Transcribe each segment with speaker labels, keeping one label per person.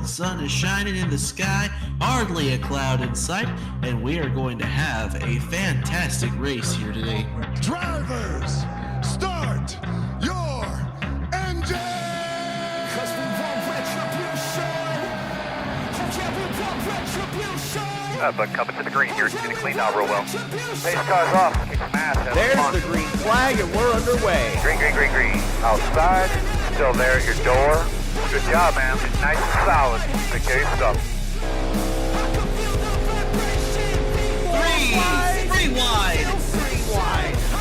Speaker 1: The sun is shining in the sky, hardly a cloud in sight, and we are going to have a fantastic race here today.
Speaker 2: Drivers, start your engine!
Speaker 3: Cause we want retribution. Yeah, we want retribution.
Speaker 4: But coming to the green here, it's getting cleaned out real well. Pace car's off, kick some ass.
Speaker 5: There's the green flag and we're underway.
Speaker 4: Green, green, green, green. Outside, still there at your door. Good job, man. Nice and solid. Take care of your stuff.
Speaker 1: Three wide.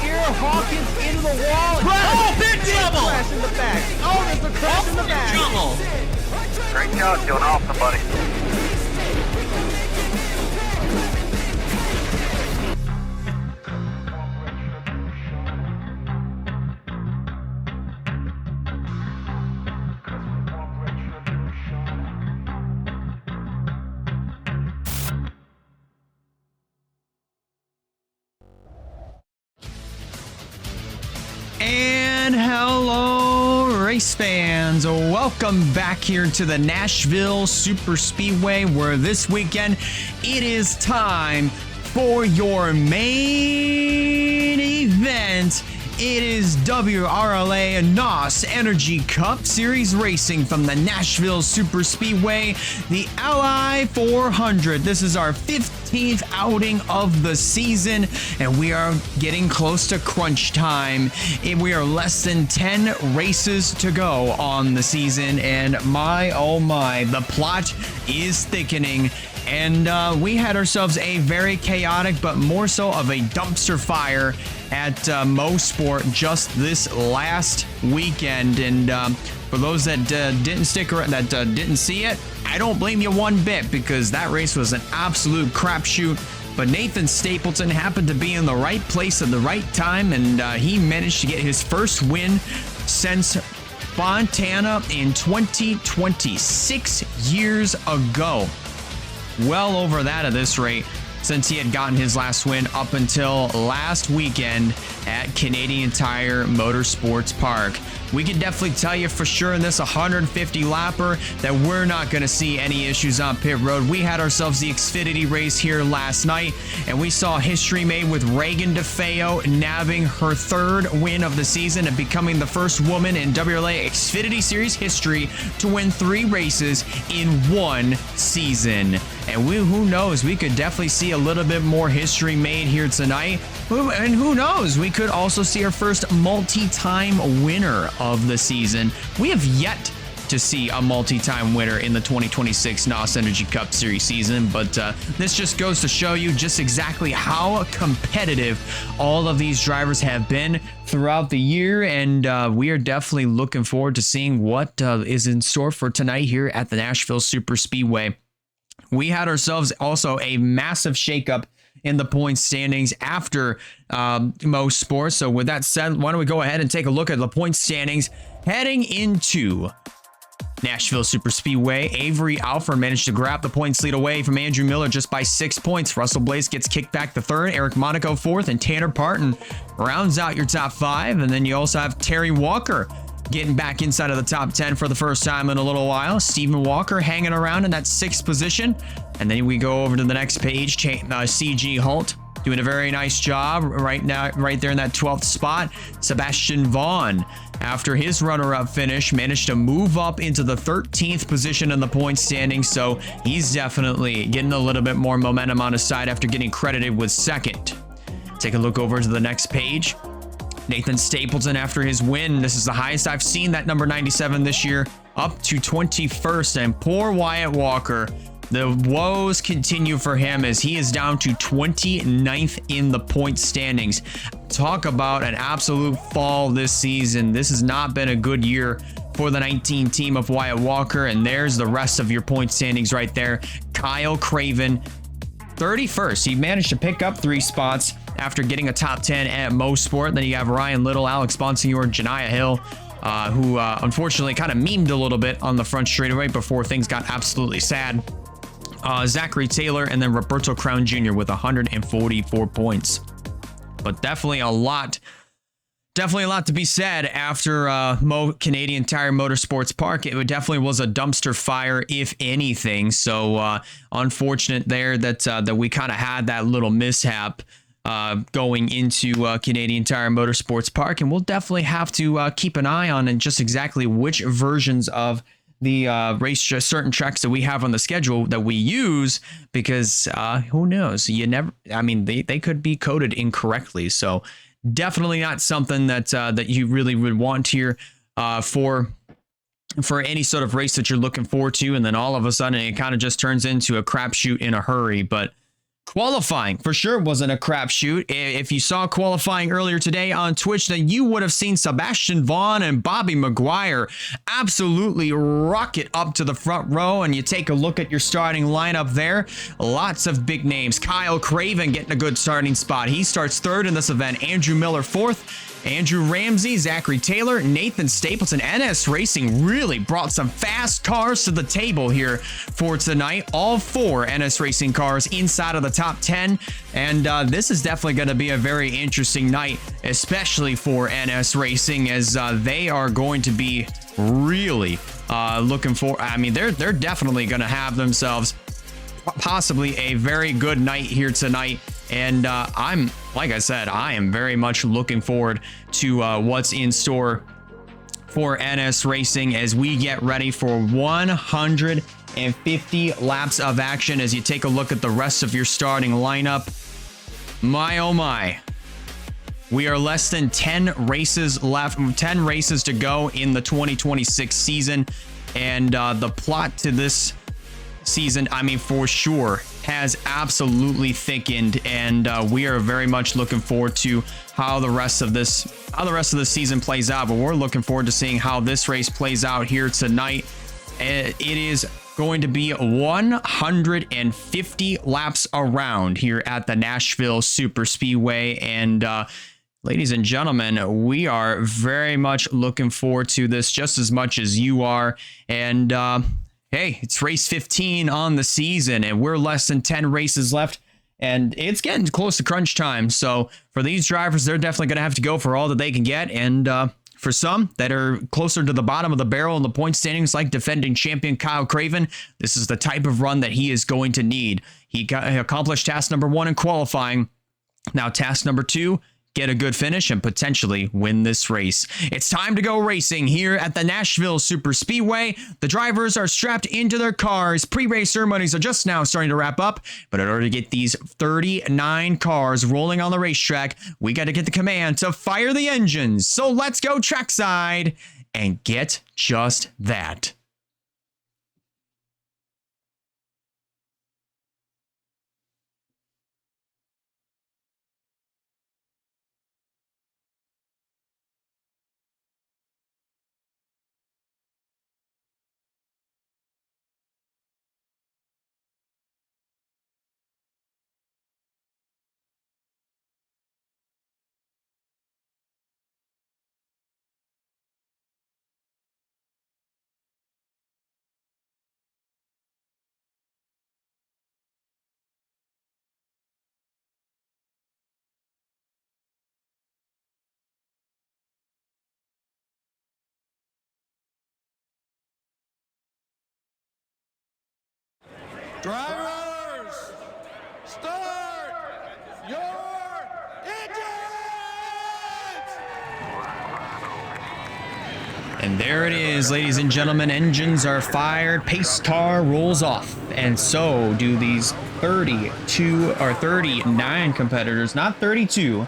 Speaker 5: Here, Hawkins into the wall.
Speaker 1: Oh, big trouble!
Speaker 5: Crash in the back. Oh, there's a crash in the back.
Speaker 1: Trouble.
Speaker 4: Great job, doing awesome, buddy.
Speaker 6: And hello, race fans. Welcome back here to the Nashville Super Speedway, where this weekend it is time for your main event. It is WRLA NOS Energy Cup Series racing from the Nashville Super Speedway, the LI 400. This is our 15th outing of the season, and we are getting close to crunch time. We are less than 10 races to go on the season, and my, oh my, the plot is thickening. And we had ourselves a very chaotic, but more so of a dumpster fire at Mo Sport just this last weekend. And for those that didn't stick around, that didn't see it, I don't blame you one bit, because that race was an absolute crapshoot. But Nathan Stapleton happened to be in the right place at the right time, and he managed to get his first win since Fontana in 2020, 6 years ago. Well over that at this rate, since he had gotten his last win up until last weekend at Canadian Tire Motorsports Park. We can definitely tell you for sure in this 150 lapper that we're not going to see any issues on pit road. We had ourselves the Xfinity race here last night, and we saw history made with Reagan DeFeo nabbing her third win of the season and becoming the first woman in WRLA Xfinity Series history to win 3 races in one season. And who knows, we could definitely see a little bit more history made here tonight. And who knows, we could also see our first multi-time winner of the season. We have yet to see a multi-time winner in the 2026 NOS Energy Cup Series season, but this just goes to show you just exactly how competitive all of these drivers have been throughout the year, and we are definitely looking forward to seeing what is in store for tonight here at the Nashville Super Speedway. We had ourselves also a massive shakeup in the points standings after most sports. So with that said, why don't we go ahead and take a look at the points standings heading into Nashville Super Speedway. Avery Alford managed to grab the points lead away from Andrew Miller just by 6 points. Russell Blaze gets kicked back to third, Eric Monaco fourth, and Tanner Parton rounds out your top 5. And then you also have Terry Walker getting back inside of the top 10 for the first time in a little while. Stephen Walker hanging around in that 6th position. And then we go over to the next page. CG Holt doing a very nice job right there in that 12th spot. Sebastian Vaughn, after his runner-up finish, managed to move up into the 13th position in the points standing. So he's definitely getting a little bit more momentum on his side after getting credited with 2nd. Take a look over to the next page. Nathan Stapleton, after his win, this is the highest I've seen that number 97 this year, up to 21st. And poor Wyatt Walker, the woes continue for him as he is down to 29th in the point standings. Talk about an absolute fall this season. This has not been a good year for the 19 team of Wyatt Walker, and there's the rest of your point standings right there. Kyle Craven, 31st. He managed to pick up 3 spots after getting a top 10 at Mo Sport. Then you have Ryan Little, Alex Bonsignor, Janiah Hill, who unfortunately kind of memed a little bit on the front straightaway before things got absolutely sad. Zachary Taylor, and then Roberto Crown Jr. with 144 points. But definitely a lot Definitely a lot to be said after Canadian Tire Motorsports Park. It definitely was a dumpster fire, if anything. So unfortunate there that we kind of had that little mishap going into Canadian Tire Motorsports Park. And we'll definitely have to keep an eye on just exactly which versions of the certain tracks that we have on the schedule that we use, because who knows? They could be coded incorrectly. So definitely not something that you really would want here for any sort of race that you're looking forward to, and then all of a sudden it kind of just turns into a crapshoot in a hurry. But qualifying for sure wasn't a crapshoot. If you saw qualifying earlier today on Twitch, then you would have seen Sebastian Vaughn and Bobby Maguire absolutely rocket up to the front row. And you take a look at your starting lineup there. Lots of big names. Kyle Craven getting a good starting spot. He starts third in this event. Andrew Miller fourth. Andrew Ramsey, Zachary Taylor, Nathan Stapleton. NS Racing really brought some fast cars to the table here for tonight. All 4 NS Racing cars inside of the top 10. And this is definitely going to be a very interesting night, especially for NS Racing, as they are going to be really looking for... they're definitely going to have themselves possibly a very good night here tonight. And like I said, I am very much looking forward to what's in store for NS Racing as we get ready for 150 laps of action. As you take a look at the rest of your starting lineup, my oh my, we are less than 10 races left, 10 races to go in the 2026 season. And the plot to this season, for sure, has absolutely thickened, and we are very much looking forward to how the rest of this season plays out. But we're looking forward to seeing how this race plays out here tonight. It is going to be 150 laps around here at the Nashville Super Speedway, and ladies and gentlemen, we are very much looking forward to this just as much as you are. And hey, it's race 15 on the season, and we're less than 10 races left, and it's getting close to crunch time. So for these drivers, they're definitely going to have to go for all that they can get. And for some that are closer to the bottom of the barrel in the point standings, like defending champion Kyle Craven, this is the type of run that he is going to need. He accomplished task number 1 in qualifying. Now task number 2, get a good finish and potentially win this race. It's time to go racing here at the Nashville Super Speedway. The drivers are strapped into their cars. Pre-race ceremonies are just now starting to wrap up, but in order to get these 39 cars rolling on the racetrack, we got to get the command to fire the engines. So let's go trackside and get just that.
Speaker 2: Drivers, start your engines!
Speaker 6: And there it is, ladies and gentlemen. Engines are fired, pace car rolls off, and so do these 32 or 39 competitors. Not 32,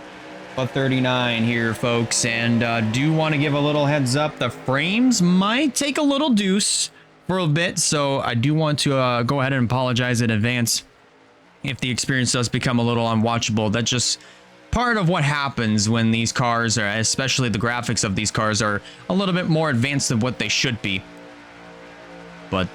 Speaker 6: but 39 here, folks. And do want to give a little heads up, the frames might take a little deuce for a bit, so I do want to go ahead and apologize in advance if the experience does become a little unwatchable. That's just part of what happens when these cars are, especially the graphics of these cars, are a little bit more advanced than what they should be. But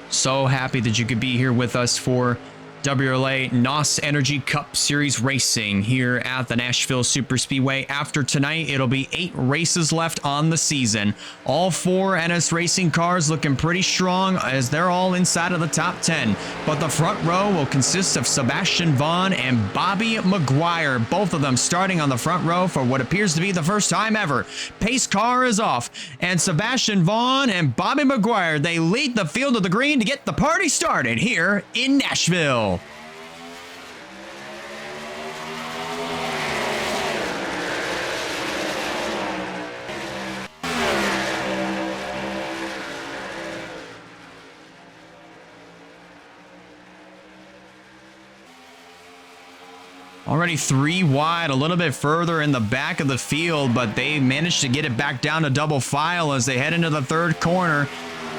Speaker 6: so happy that you could be here with us for WRLA NOS Energy Cup Series racing here at the Nashville Superspeedway. After tonight, it'll be 8 races left on the season. All 4 NS Racing cars looking pretty strong as they're all inside of the top 10. But the front row will consist of Sebastian Vaughn and Bobby McGuire, both of them starting on the front row for what appears to be the first time ever. Pace car is off, and Sebastian Vaughn and Bobby McGuire, they lead the field of the green to get the party started here in Nashville. Already 3 wide, a little bit further in the back of the field, but they managed to get it back down to double file as they head into the 3rd corner.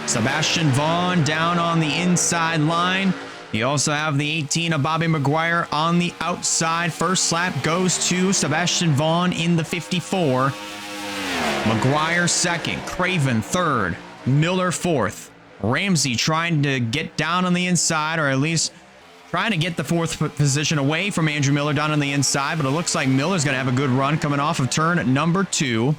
Speaker 6: Sebastian Vaughn down on the inside line. You also have the 18 of Bobby McGuire on the outside. First lap goes to Sebastian Vaughn in the 54. McGuire 2nd, Craven 3rd, Miller 4th. Ramsey trying to get down on the inside, or at least trying to get the 4th position away from Andrew Miller down on the inside, but it looks like Miller's going to have a good run coming off of turn number 2.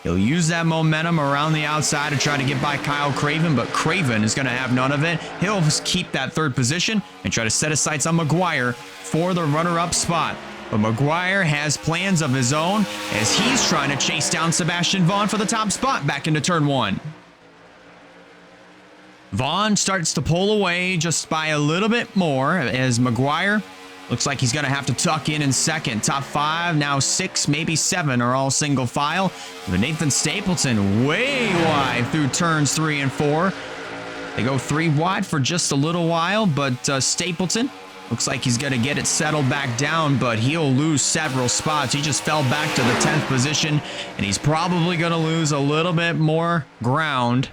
Speaker 6: He'll use that momentum around the outside to try to get by Kyle Craven, but Craven is going to have none of it. He'll keep that 3rd position and try to set his sights on McGuire for the runner-up spot. But McGuire has plans of his own as he's trying to chase down Sebastian Vaughn for the top spot back into turn 1. Vaughn starts to pull away just by a little bit more as McGuire looks like he's going to have to tuck in 2nd. Top 5, now 6, maybe 7 are all single file. But Nathan Stapleton way wide through turns 3 and 4. They go 3 wide for just a little while, but Stapleton looks like he's going to get it settled back down, but he'll lose several spots. He just fell back to the 10th position, and he's probably going to lose a little bit more ground.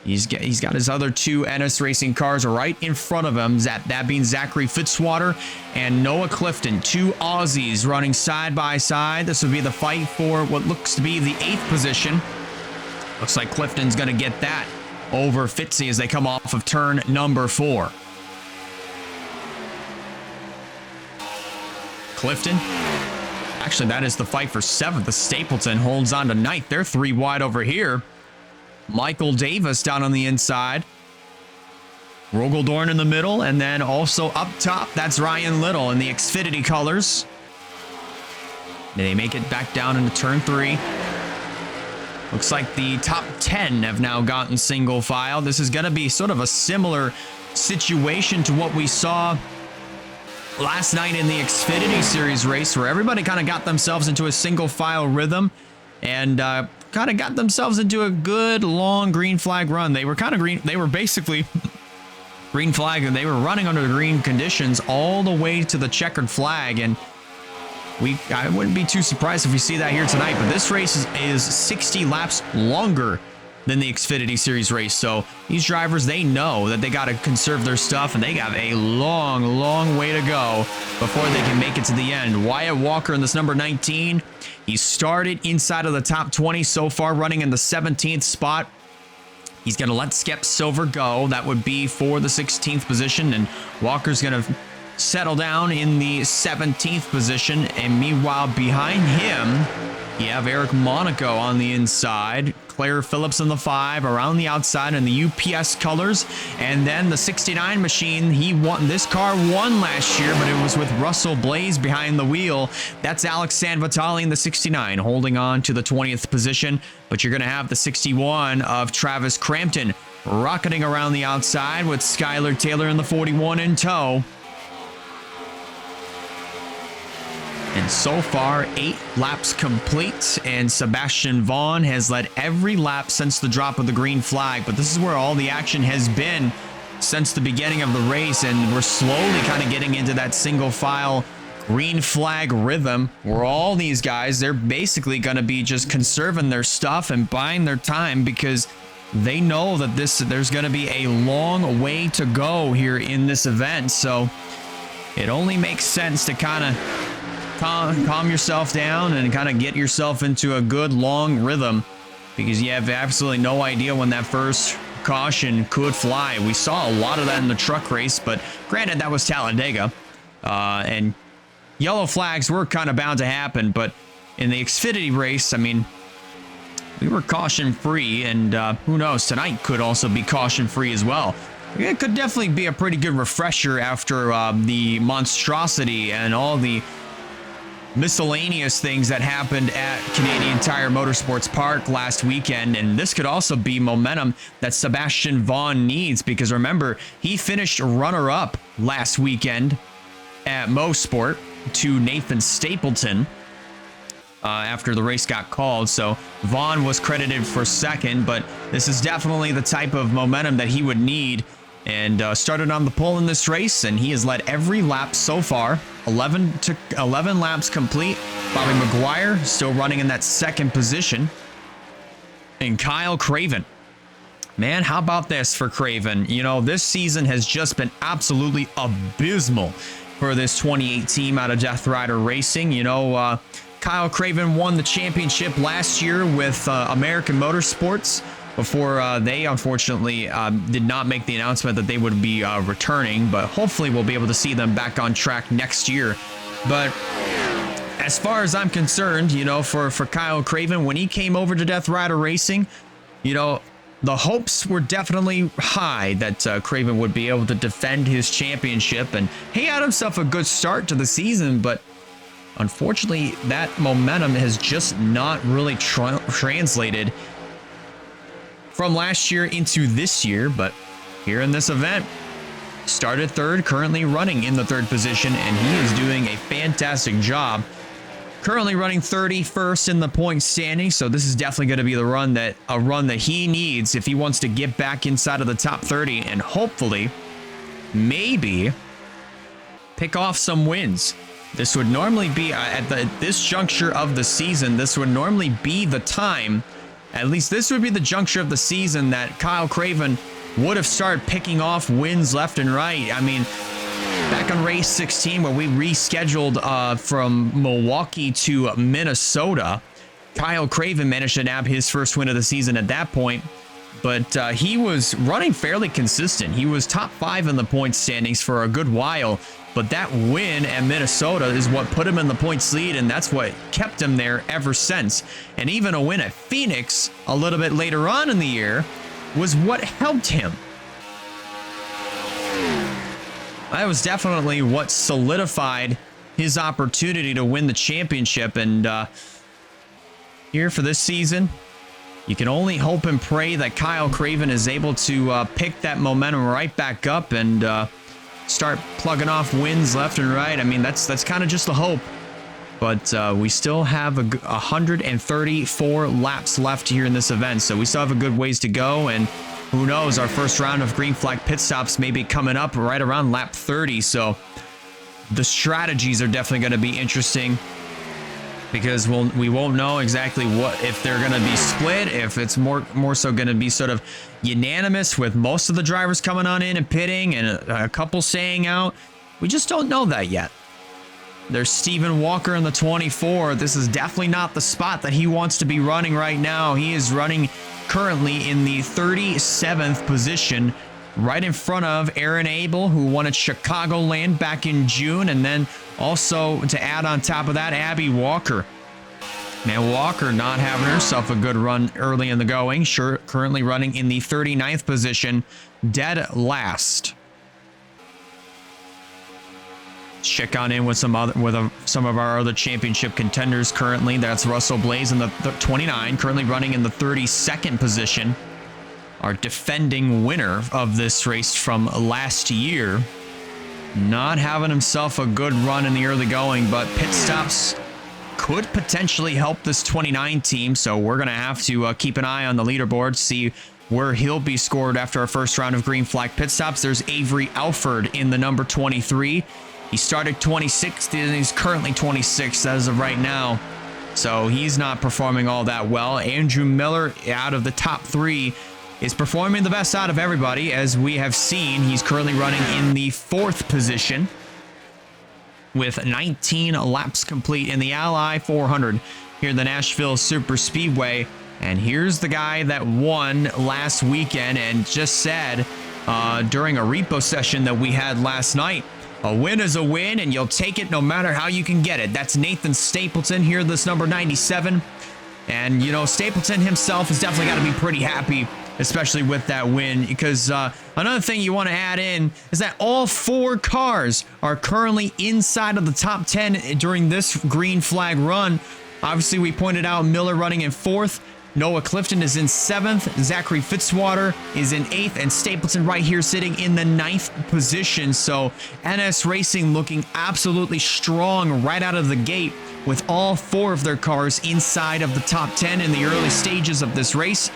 Speaker 6: He's got his other 2 NS Racing cars right in front of him, that being Zachary Fitzwater and Noah Clifton, 2 Aussies running side by side. This would be the fight for what looks to be the 8th position. Looks like Clifton's going to get that over Fitzy as they come off of turn number 4. Clifton. Actually, that is the fight for 7th. The Stapleton holds on to 9th. They're 3 wide over here. Michael Davis down on the inside. Rogeldorn in the middle, and then also up top, that's Ryan Little in the Xfinity colors. They make it back down into turn 3. Looks like the top 10 have now gotten single file. This is going to be sort of a similar situation to what we saw last night in the Xfinity Series race, where everybody kind of got themselves into a single file rhythm and kind of got themselves into a good long green flag run. They were kind of green. They were basically green flag, and they were running under the green conditions all the way to the checkered flag. And I wouldn't be too surprised if we see that here tonight. But this race is 60 laps longer than the Xfinity Series race. So these drivers, they know that they got to conserve their stuff, and they got a long way to go before they can make it to the end. Wyatt Walker in this number 19. He started inside of the top 20 so far, running in the 17th spot. He's going to let Skep Silver go. That would be for the 16th position, and Walker's going to settle down in the 17th position. And meanwhile, behind him, you have Eric Monaco on the inside, Claire Phillips in the 5, around the outside in the UPS colors, and then the 69 machine. This car won last year, but it was with Russell Blaze behind the wheel. That's Alex Sanvitali in the 69, holding on to the 20th position. But you're going to have the 61 of Travis Crampton rocketing around the outside with Skylar Taylor in the 41 in tow. And so far, 8 laps complete, and Sebastian Vaughn has led every lap since the drop of the green flag. But this is where all the action has been since the beginning of the race, and we're slowly kind of getting into that single file green flag rhythm where all these guys, they're basically going to be just conserving their stuff and buying their time because they know that there's going to be a long way to go here in this event. So it only makes sense to kind of calm yourself down and kind of get yourself into a good long rhythm, because you have absolutely no idea when that first caution could fly. We saw a lot of that in the truck race, but granted, that was Talladega. And yellow flags were kind of bound to happen, but in the Xfinity race, I mean, we were caution-free, and who knows, tonight could also be caution-free as well. It could definitely be a pretty good refresher after the monstrosity and all the miscellaneous things that happened at Canadian Tire Motorsports Park last weekend, and this could also be momentum that Sebastian Vaughn needs, because remember, he finished runner-up last weekend at Mosport to Nathan Stapleton after the race got called, so Vaughn was credited for second, but this is definitely the type of momentum that he would need, and started on the pole in this race, and he has led every lap so far. 11 laps complete. Bobby McGuire still running in that second position. And Kyle Craven. Man, how about this for Craven? You know, this season has just been absolutely abysmal for this 28 team out of Death Rider Racing. You know, Kyle Craven won the championship last year with American Motorsports before they unfortunately did not make the announcement that they would be returning, but hopefully we'll be able to see them back on track next year. But as far as I'm concerned, you know, for Kyle Craven, when he came over to Death Rider Racing, you know, the hopes were definitely high that Craven would be able to defend his championship, and he had himself a good start to the season, but unfortunately that momentum has just not really translated from last year into this year. But here in this event, started third, currently running in the third position, and he is doing a fantastic job. Currently running 31st in the point standing, so this is definitely going to be a run that he needs if he wants to get back inside of the top 30 and hopefully, maybe, pick off some wins. This would normally be, at this juncture of the season, this would normally be the time. At least this would be the juncture of the season that Kyle Craven would have started picking off wins left and right. I mean, back on race 16, where we rescheduled from Milwaukee to Minnesota, Kyle Craven managed to nab his first win of the season at that point. But he was running fairly consistent. He was top 5 in the points standings for a good while. But that win at Minnesota is what put him in the points lead, and that's what kept him there ever since. And even a win at Phoenix a little bit later on in the year was what helped him. That was definitely what solidified his opportunity to win the championship. And here for this season, you can only hope and pray that Kyle Craven is able to pick that momentum right back up and start plugging off wins left and right. I mean, that's kind of just the hope. But we still have 134 laps left here in this event, so we still have a good ways to go. And who knows, our first round of green flag pit stops may be coming up right around lap 30. So the strategies are definitely going to be interesting, because we won't know exactly what, if they're going to be split, if it's more so going to be sort of unanimous with most of the drivers coming on in and pitting and a couple staying out. We just don't know that yet. There's Steven Walker in the 24. This is definitely not the spot that he wants to be running right now. He is running currently in the 37th position, right in front of Aaron Abel, who won at Chicagoland back in June, and then also to add on top of that, Abby Walker. Man, Walker not having herself a good run early in the going. Currently running in the 39th position, dead last. Let's check on in with some of our other championship contenders currently. That's Russell Blaze in the 29, currently running in the 32nd position. Our defending winner of this race from last year. Not having himself a good run in the early going, but pit stops could potentially help this 29 team, so we're going to have to keep an eye on the leaderboard, see where he'll be scored after our first round of green flag pit stops. There's Avery Alford in the number 23. He started 26th, and he's currently 26th as of right now, so he's not performing all that well. Andrew Miller, out of the top 3, is performing the best out of everybody. As we have seen, he's currently running in the 4th position with 19 laps complete in the Ally 400 here in the Nashville Super Speedway. And here's the guy that won last weekend and just said during a repo session that we had last night, a win is a win and you'll take it no matter how you can get it. That's Nathan Stapleton here, this number 97. And, you know, Stapleton himself has definitely got to be pretty happy, especially with that win, because another thing you want to add in is that all 4 cars are currently inside of the top 10 during this green flag run. Obviously, we pointed out Miller running in 4th. Noah Clifton is in 7th. Zachary Fitzwater is in 8th. And Stapleton right here sitting in the 9th position. So NS Racing looking absolutely strong right out of the gate with all 4 of their cars inside of the top 10 in the early stages of this race.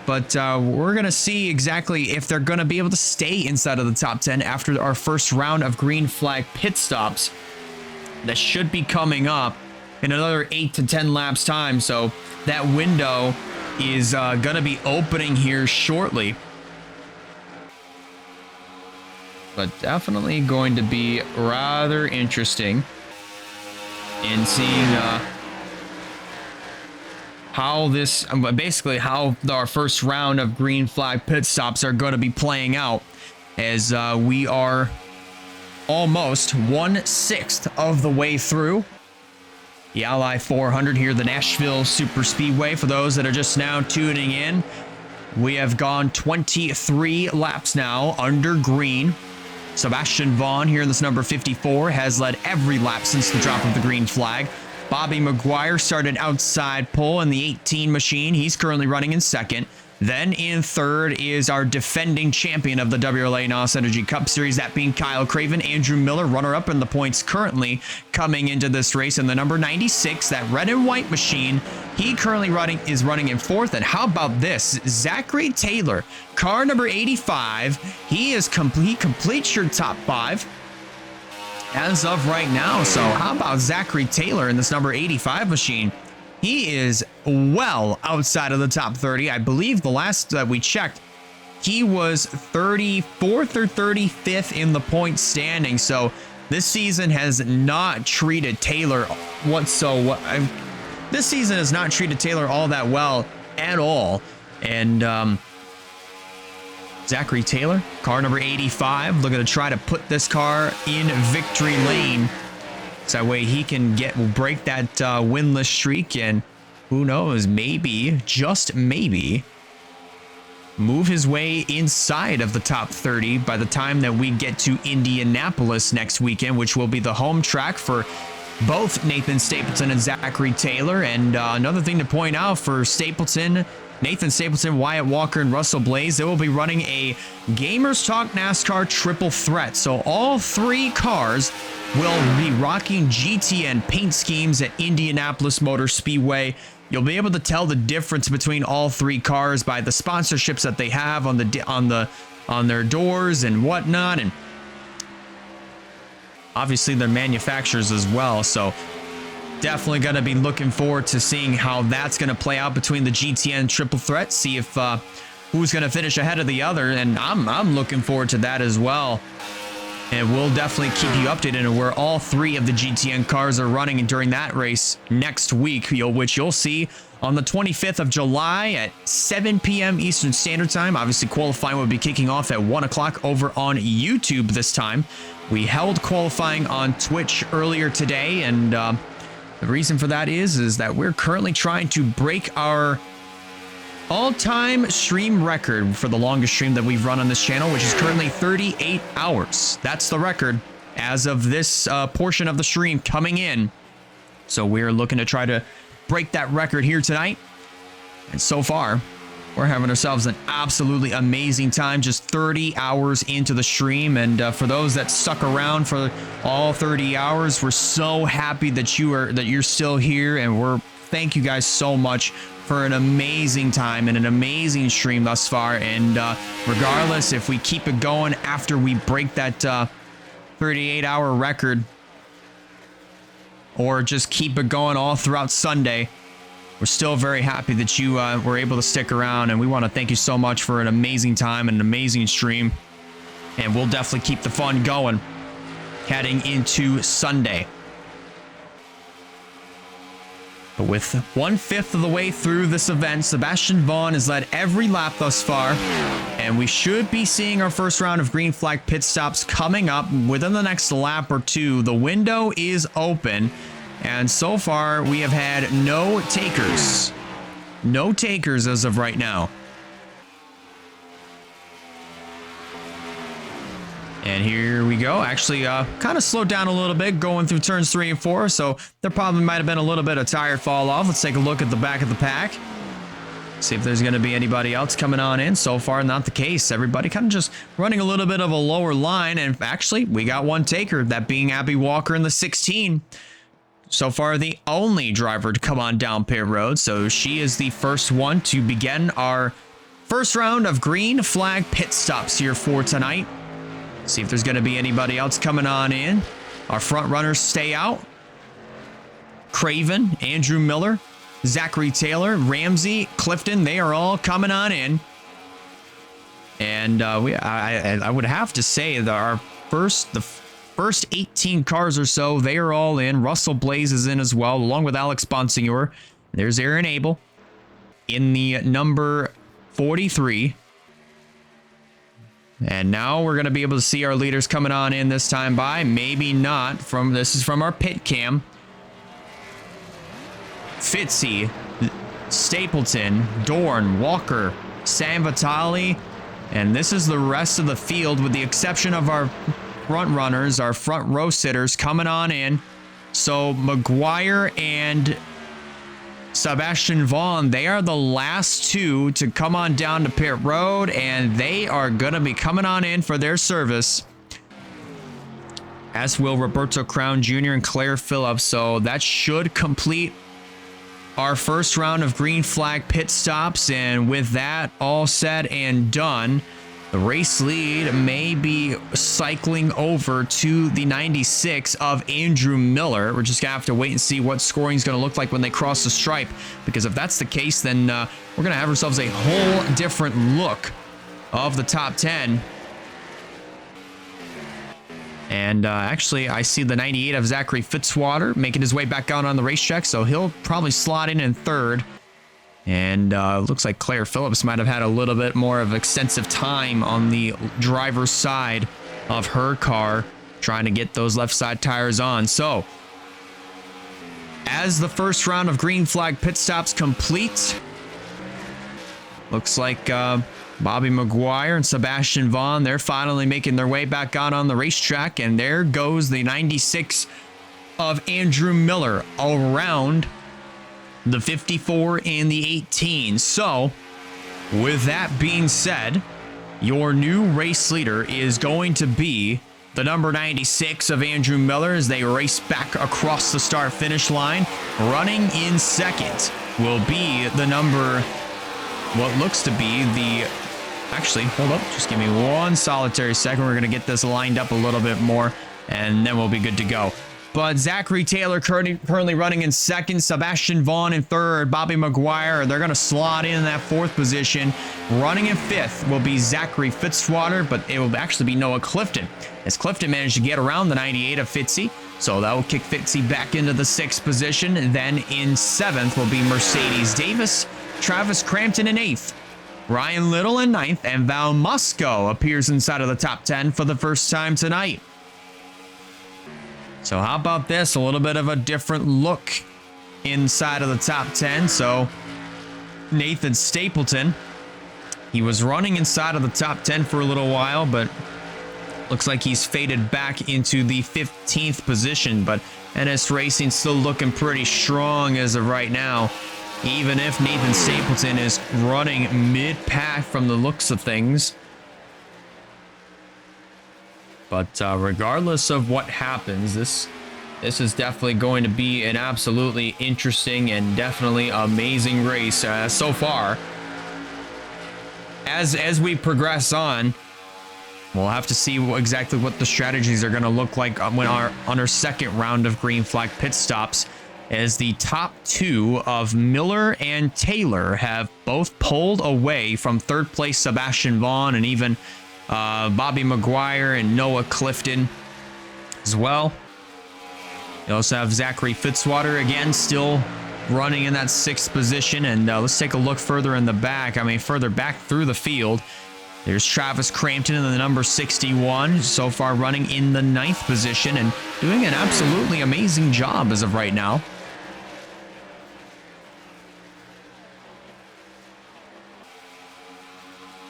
Speaker 6: But we're going to see exactly if they're going to be able to stay inside of the top 10 after our first round of green flag pit stops. That should be coming up in another 8 to 10 laps time. So that window is going to be opening here shortly. But definitely going to be rather interesting in seeing how this, basically how our first round of green flag pit stops are going to be playing out, as we are almost 1/6 of the way through the Ally 400 here, the Nashville Super Speedway. For those that are just now tuning in, we have gone 23 laps now under green. Sebastian Vaughn here in this number 54 has led every lap since the drop of the green flag. Bobby McGuire started outside pole in the 18 machine. He's currently running in 2nd. Then in 3rd is our defending champion of the WRLA NOS Energy Cup Series, that being Kyle Craven. Andrew Miller, runner-up in the points currently coming into this race in the number 96, that red and white machine. He currently is running in 4th. And how about this? Zachary Taylor, car number 85. He completes your top 5 as of right now. So how about Zachary Taylor in this number 85 machine? He is well outside of the top 30. I believe the last that we checked, he was 34th or 35th in the point standing. So this season has not treated Taylor this season has not treated Taylor all that well at all. And Zachary Taylor, car number 85, looking to try to put this car in victory lane. So that way he can break that winless streak, and who knows, maybe, just maybe, move his way inside of the top 30 by the time that we get to Indianapolis next weekend, which will be the home track for both Nathan Stapleton and Zachary Taylor. And another thing to point out for Stapleton, Nathan Stapleton, Wyatt Walker, and Russell Blaze, they will be running a Gamers Talk NASCAR triple threat. So all 3 cars will be rocking GTN paint schemes at Indianapolis Motor Speedway. You'll be able to tell the difference between all 3 cars by the sponsorships that they have on their doors and whatnot, and obviously their manufacturers as well. So definitely going to be looking forward to seeing how that's going to play out between the GTN triple threat. See if who's going to finish ahead of the other, and I'm looking forward to that as well. And we'll definitely keep you updated on where all 3 of the GTN cars are running during that race next week, which you'll see on the 25th of July at 7 p.m. Eastern Standard Time. Obviously, qualifying will be kicking off at 1 o'clock over on YouTube this time. We held qualifying on Twitch earlier today, and the reason for that is that we're currently trying to break our all-time stream record for the longest stream that we've run on this channel, which is currently 38 hours. That's the record as of this portion of the stream coming in. So we're looking to try to break that record here tonight. And so far, we're having ourselves an absolutely amazing time, just 30 hours into the stream. And for those that stuck around for all 30 hours, we're so happy that you're still here, and thank you guys so much for an amazing time and an amazing stream thus far. And regardless if we keep it going after we break that 38-hour record, or just keep it going all throughout Sunday, we're still very happy that you were able to stick around, and we want to thank you so much for an amazing time and an amazing stream. And we'll definitely keep the fun going heading into Sunday. But with 1/5 of the way through this event, Sebastian Vaughn has led every lap thus far, and we should be seeing our first round of green flag pit stops coming up within the next lap or two. The window is open, and so far we have had no takers. No takers as of right now. And here we go. Actually, kind of slowed down a little bit going through turns 3 and 4, so there probably might have been a little bit of tire fall off. Let's take a look at the back of the pack. See if there's going to be anybody else coming on in. So far, not the case. Everybody kind of just running a little bit of a lower line, and actually, we got one taker, that being Abby Walker in the 16. So far, the only driver to come on down pit road, so she is the first one to begin our first round of green flag pit stops here for tonight. See if there's going to be anybody else coming on in. Our front runners stay out. Craven, Andrew Miller, Zachary Taylor, Ramsey, Clifton, they are all coming on in. And I would have to say that the first 18 cars or so, they are all in. Russell Blaze is in as well, along with Alex Bonsignor. There's Aaron Abel in the number 43. And now we're going to be able to see our leaders coming on in this time by. Maybe not. This is from our pit cam. Fitzy, Stapleton, Dorn, Walker, Sam Vitale. And this is the rest of the field with the exception of our front runners, our front row sitters coming on in. So McGuire and Sebastian Vaughn, they are the last two to come on down to pit road, and they are going to be coming on in for their service, as will Roberto Crown Jr. and Claire Phillips. So that should complete our first round of green flag pit stops, and with that all said and done, the race lead may be cycling over to the 96 of Andrew Miller. We're just going to have to wait and see what scoring is going to look like when they cross the stripe, because if that's the case, then we're going to have ourselves a whole different look of the top 10. And actually, I see the 98 of Zachary Fitzwater making his way back out on the racetrack, so he'll probably slot in third. And looks like Claire Phillips might have had a little bit more of extensive time on the driver's side of her car, trying to get those left side tires on. So, as the first round of green flag pit stops complete, looks like Bobby McGuire and Sebastian Vaughn, they're finally making their way back out on the racetrack. And there goes the 96 of Andrew Miller around the 54 and the 18. So, with that being said, your new race leader is going to be the number 96 of Andrew Miller as they race back across the start finish line. Running in second will be the number, what looks to be the, actually, hold up, just give me one solitary second. We're going to get this lined up a little bit more, and then we'll be good to go. But Zachary Taylor currently running in second, Sebastian Vaughn in third, Bobby McGuire, they're going to slot in that fourth position. Running in fifth will be Zachary Fitzwater, but it will actually be Noah Clifton, as Clifton managed to get around the 98 of Fitzy. So that will kick Fitzy back into the sixth position. And then in seventh will be Mercedes Davis, Travis Crampton in eighth, Ryan Little in ninth, and Val Musco appears inside of the top 10 for the first time tonight. So how about this? A little bit of a different look inside of the top 10. So Nathan Stapleton, he was running inside of the top 10 for a little while, but looks like he's faded back into the 15th position. But NS Racing still looking pretty strong as of right now, even if Nathan Stapleton is running mid-pack from the looks of things. But regardless of what happens, this is definitely going to be an absolutely interesting and definitely amazing race so far. As we progress on, we'll have to see exactly what the strategies are going to look like on our second round of green flag pit stops, as the top two of Miller and Taylor have both pulled away from third place Sebastian Vaughn and even Bobby McGuire and Noah Clifton as well. You also have Zachary Fitzwater again still running in that 6th position. And let's take a look further in the back. I mean, further back through the field. There's Travis Crampton in the number 61, so far running in the 9th position and doing an absolutely amazing job as of right now.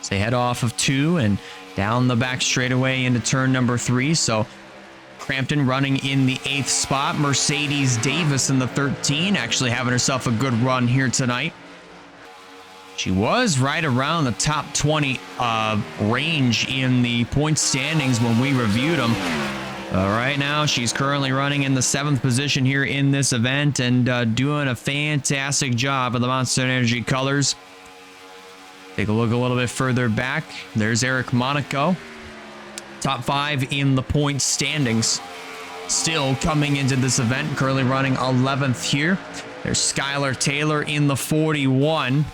Speaker 6: So they head off of 2 and down the back straightaway into turn number 3. So Crampton running in the 8th spot. Mercedes Davis in the 13, actually having herself a good run here tonight. She was right around the top 20 range in the point standings when we reviewed them. Right now, she's currently running in the 7th position here in this event and doing a fantastic job of the Monster Energy colors. Take a look a little bit further back. There's Eric Monaco. Top 5 in the point standings. Still coming into this event, currently running 11th here. There's Skylar Taylor in the 41.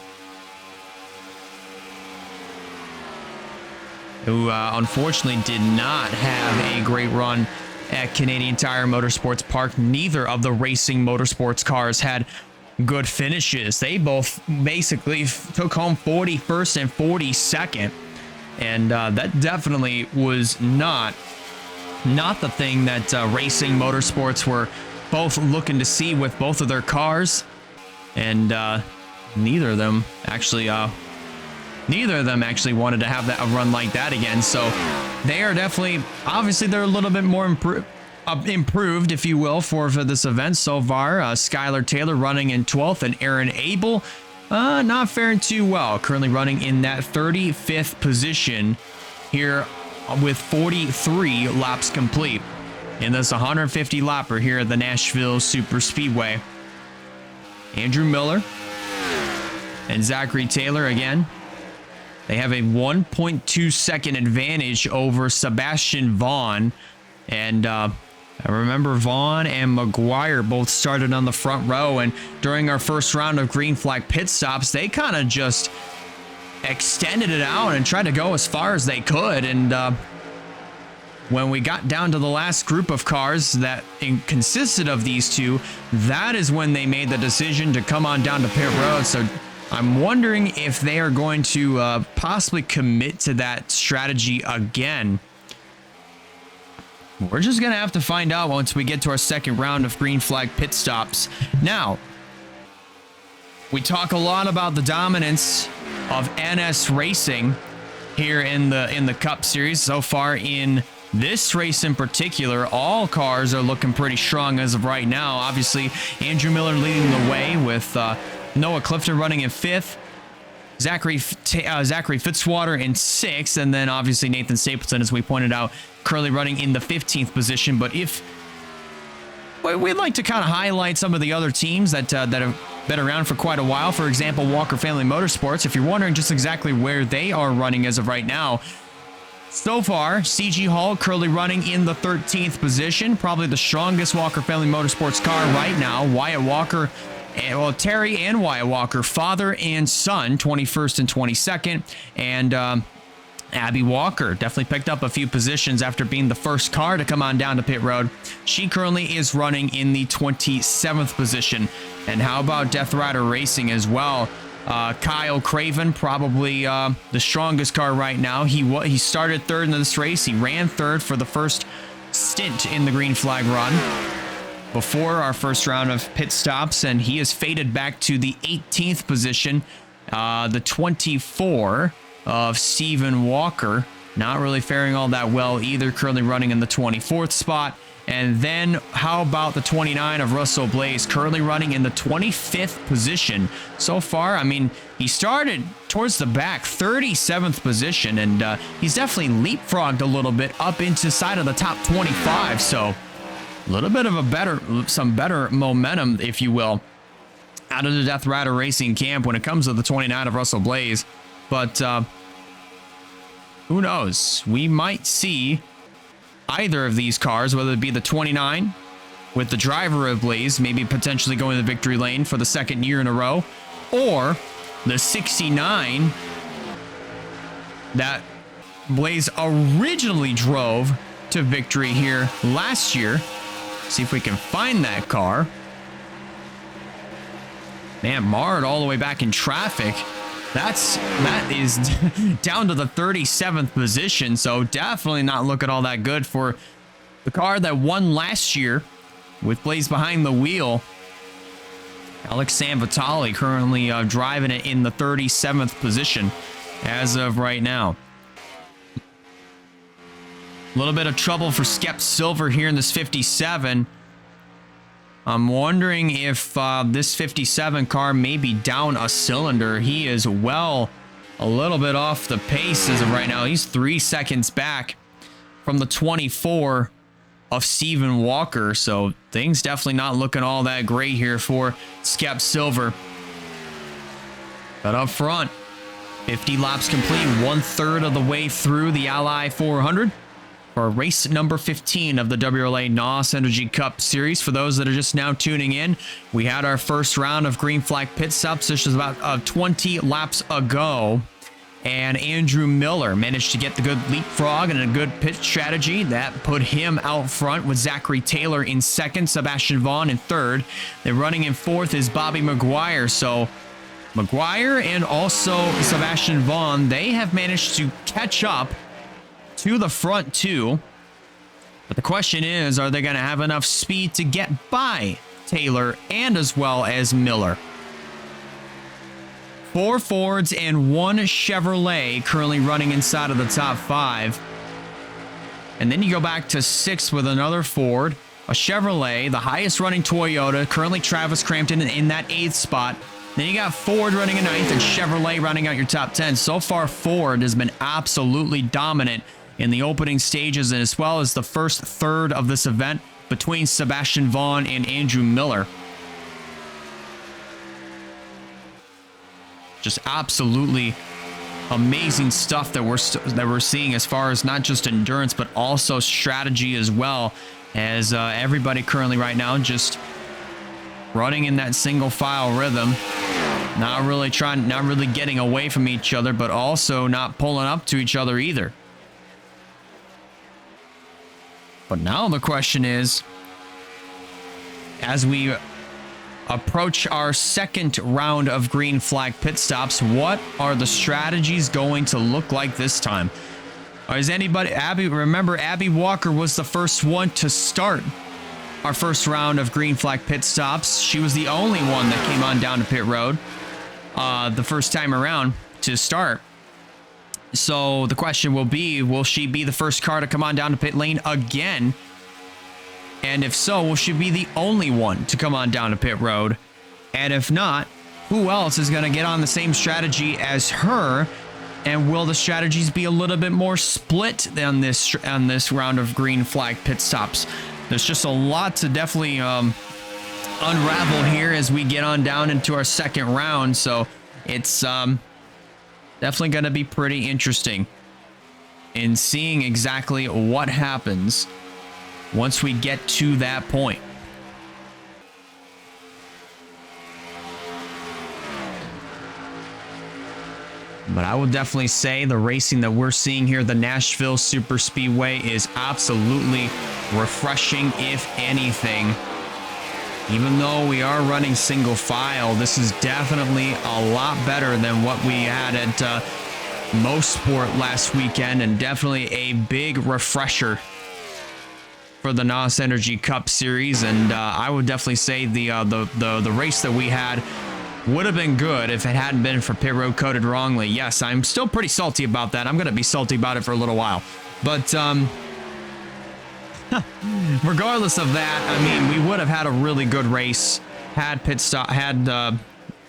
Speaker 6: Who unfortunately did not have a great run at Canadian Tire Motorsports Park. Neither of the racing motorsports cars had good finishes. They both basically took home 41st and 42nd. And that definitely was not the thing that racing motorsports were both looking to see with both of their cars. And neither of them actually wanted to have a run like that again. So they are definitely, obviously they're a little bit more improved, if you will, for this event so far. Skylar Taylor running in 12th and Aaron Abel not faring too well. Currently running in that 35th position here with 43 laps complete in this 150 lapper here at the Nashville Super Speedway. Andrew Miller and Zachary Taylor again. They have a 1.2 second advantage over Sebastian Vaughn. And I remember Vaughn and McGuire both started on the front row. And during our first round of green flag pit stops, they kind of just extended it out and tried to go as far as they could. And when we got down to the last group of cars that consisted of these two, that is when they made the decision to come on down to pit road. So I'm wondering if they are going to possibly commit to that strategy again. We're just going to have to find out once we get to our second round of green flag pit stops. Now, we talk a lot about the dominance of NS Racing here in the Cup Series. So far in this race in particular, all cars are looking pretty strong as of right now. Obviously, Andrew Miller leading the way with Noah Clifton running in 5th, Zachary Fitzwater in 6th, and then obviously Nathan Stapleton, as we pointed out, currently running in the 15th position. But we'd like to kind of highlight some of the other teams that have been around for quite a while. For example, Walker Family Motorsports. If you're wondering just exactly where they are running as of right now, so far, CG Hall currently running in the 13th position, probably the strongest Walker Family Motorsports car right now. Wyatt Walker, Terry and Wyatt Walker, father and son, 21st and 22nd. And Abby Walker definitely picked up a few positions after being the first car to come on down to pit road. She currently is running in the 27th position. And how about Death Rider Racing as well? Kyle Craven, probably the strongest car right now. He started 3rd in this race. He ran 3rd for the first stint in the green flag run before our first round of pit stops, and he is faded back to the 18th position. The 24 of Stephen Walker, not really faring all that well either, currently running in the 24th spot. And then how about the 29 of Russell Blaze, currently running in the 25th position so far? I mean, he started towards the back, 37th position, and he's definitely leapfrogged a little bit up into side of the top 25. So a little bit of some better momentum, if you will, out of the Death Rider Racing camp when it comes to the 29 of Russell Blaze. But who knows? We might see either of these cars, whether it be the 29 with the driver of Blaze, maybe potentially going to the victory lane for the second year in a row, or the 69 that Blaze originally drove to victory here last year. See if we can find that car. Man, marred all the way back in traffic. That is down to the 37th position, so definitely not looking all that good for the car that won last year with Blaze behind the wheel. Alex Sanvitali currently driving it in the 37th position as of right now. A little bit of trouble for Skep Silver here in this 57. I'm wondering if this 57 car may be down a cylinder. He is a little bit off the pace as of right now. He's 3 seconds back from the 24 of Steven Walker. So things definitely not looking all that great here for Skep Silver. But up front, 50 laps complete, 1/3 of the way through the Ally 400. For race number 15 of the WRLA NOS Energy Cup Series. For those that are just now tuning in, we had our first round of green flag pit stops. This was about 20 laps ago. And Andrew Miller managed to get the good leapfrog and a good pit strategy. That put him out front with Zachary Taylor in second, Sebastian Vaughn in third. Then running in fourth is Bobby McGuire. So McGuire and also Sebastian Vaughn, they have managed to catch up to the front two. But the question is, are they going to have enough speed to get by Taylor and as well as Miller? 4 Fords and 1 Chevrolet currently running inside of the top 5. And then you go back to 6 with another Ford, a Chevrolet, the highest running Toyota, currently Travis Crampton in that 8th spot. Then you got Ford running a 9th and Chevrolet running out your top 10. So far, Ford has been absolutely dominant in the opening stages and as well as the first third of this event between Sebastian Vaughn and Andrew Miller. Just absolutely amazing stuff that we're seeing as far as not just endurance but also strategy as well, as everybody currently right now just running in that single file rhythm, not really getting away from each other, but also not pulling up to each other either. But now the question is, as we approach our second round of green flag pit stops, what are the strategies going to look like this time? Is anybody, remember Abby Walker was the first one to start our first round of green flag pit stops. She was the only one that came on down to pit road the first time around to start. So the question will be, will she be the first car to come on down to pit lane again? And if so, will she be the only one to come on down to pit road? And if not, who else is going to get on the same strategy as her? And will the strategies be a little bit more split on this round of green flag pit stops? There's just a lot to definitely unravel here as we get on down into our second round. So it's definitely going to be pretty interesting in seeing exactly what happens once we get to that point. But I would definitely say the racing that we're seeing here, the Nashville Super Speedway, is absolutely refreshing, if anything. Even though we are running single file, this is definitely a lot better than what we had at Most Sport last weekend, and definitely a big refresher for the NOS Energy Cup Series. And I would definitely say the race that we had would have been good if it hadn't been for pit road coded wrongly. Yes, I'm still pretty salty about that. I'm going to be salty about it for a little while. But regardless of that, I mean, we would have had a really good race had the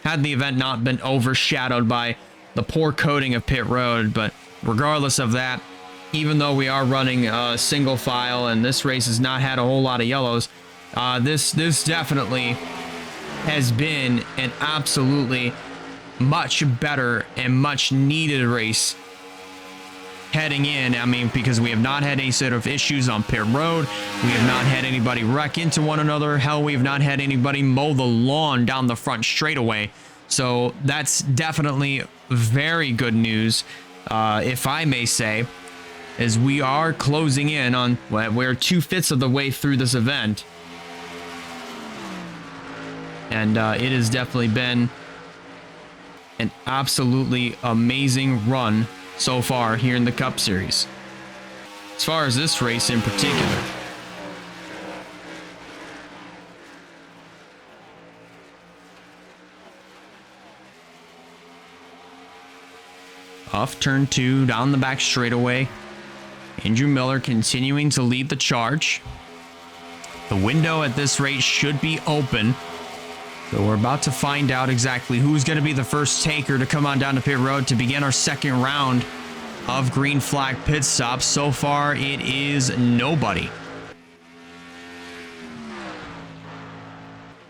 Speaker 6: event not been overshadowed by the poor coding of pit road. But regardless of that, even though we are running single file and this race has not had a whole lot of yellows, this definitely has been an absolutely much better and much needed race heading in. I mean, because we have not had any sort of issues on pit road. We have not had anybody wreck into one another. Hell, we have not had anybody mow the lawn down the front straightaway. So that's definitely very good news, if I may say, as we are closing in on, we're 2/5 of the way through this event. And it has definitely been an absolutely amazing run so far here in the Cup Series. As far as this race in particular. Off turn 2, down the back straightaway. Andrew Miller continuing to lead the charge. The window at this race should be open. So we're about to find out exactly who's going to be the first taker to come on down to pit road to begin our second round of green flag pit stops. So far, it is nobody.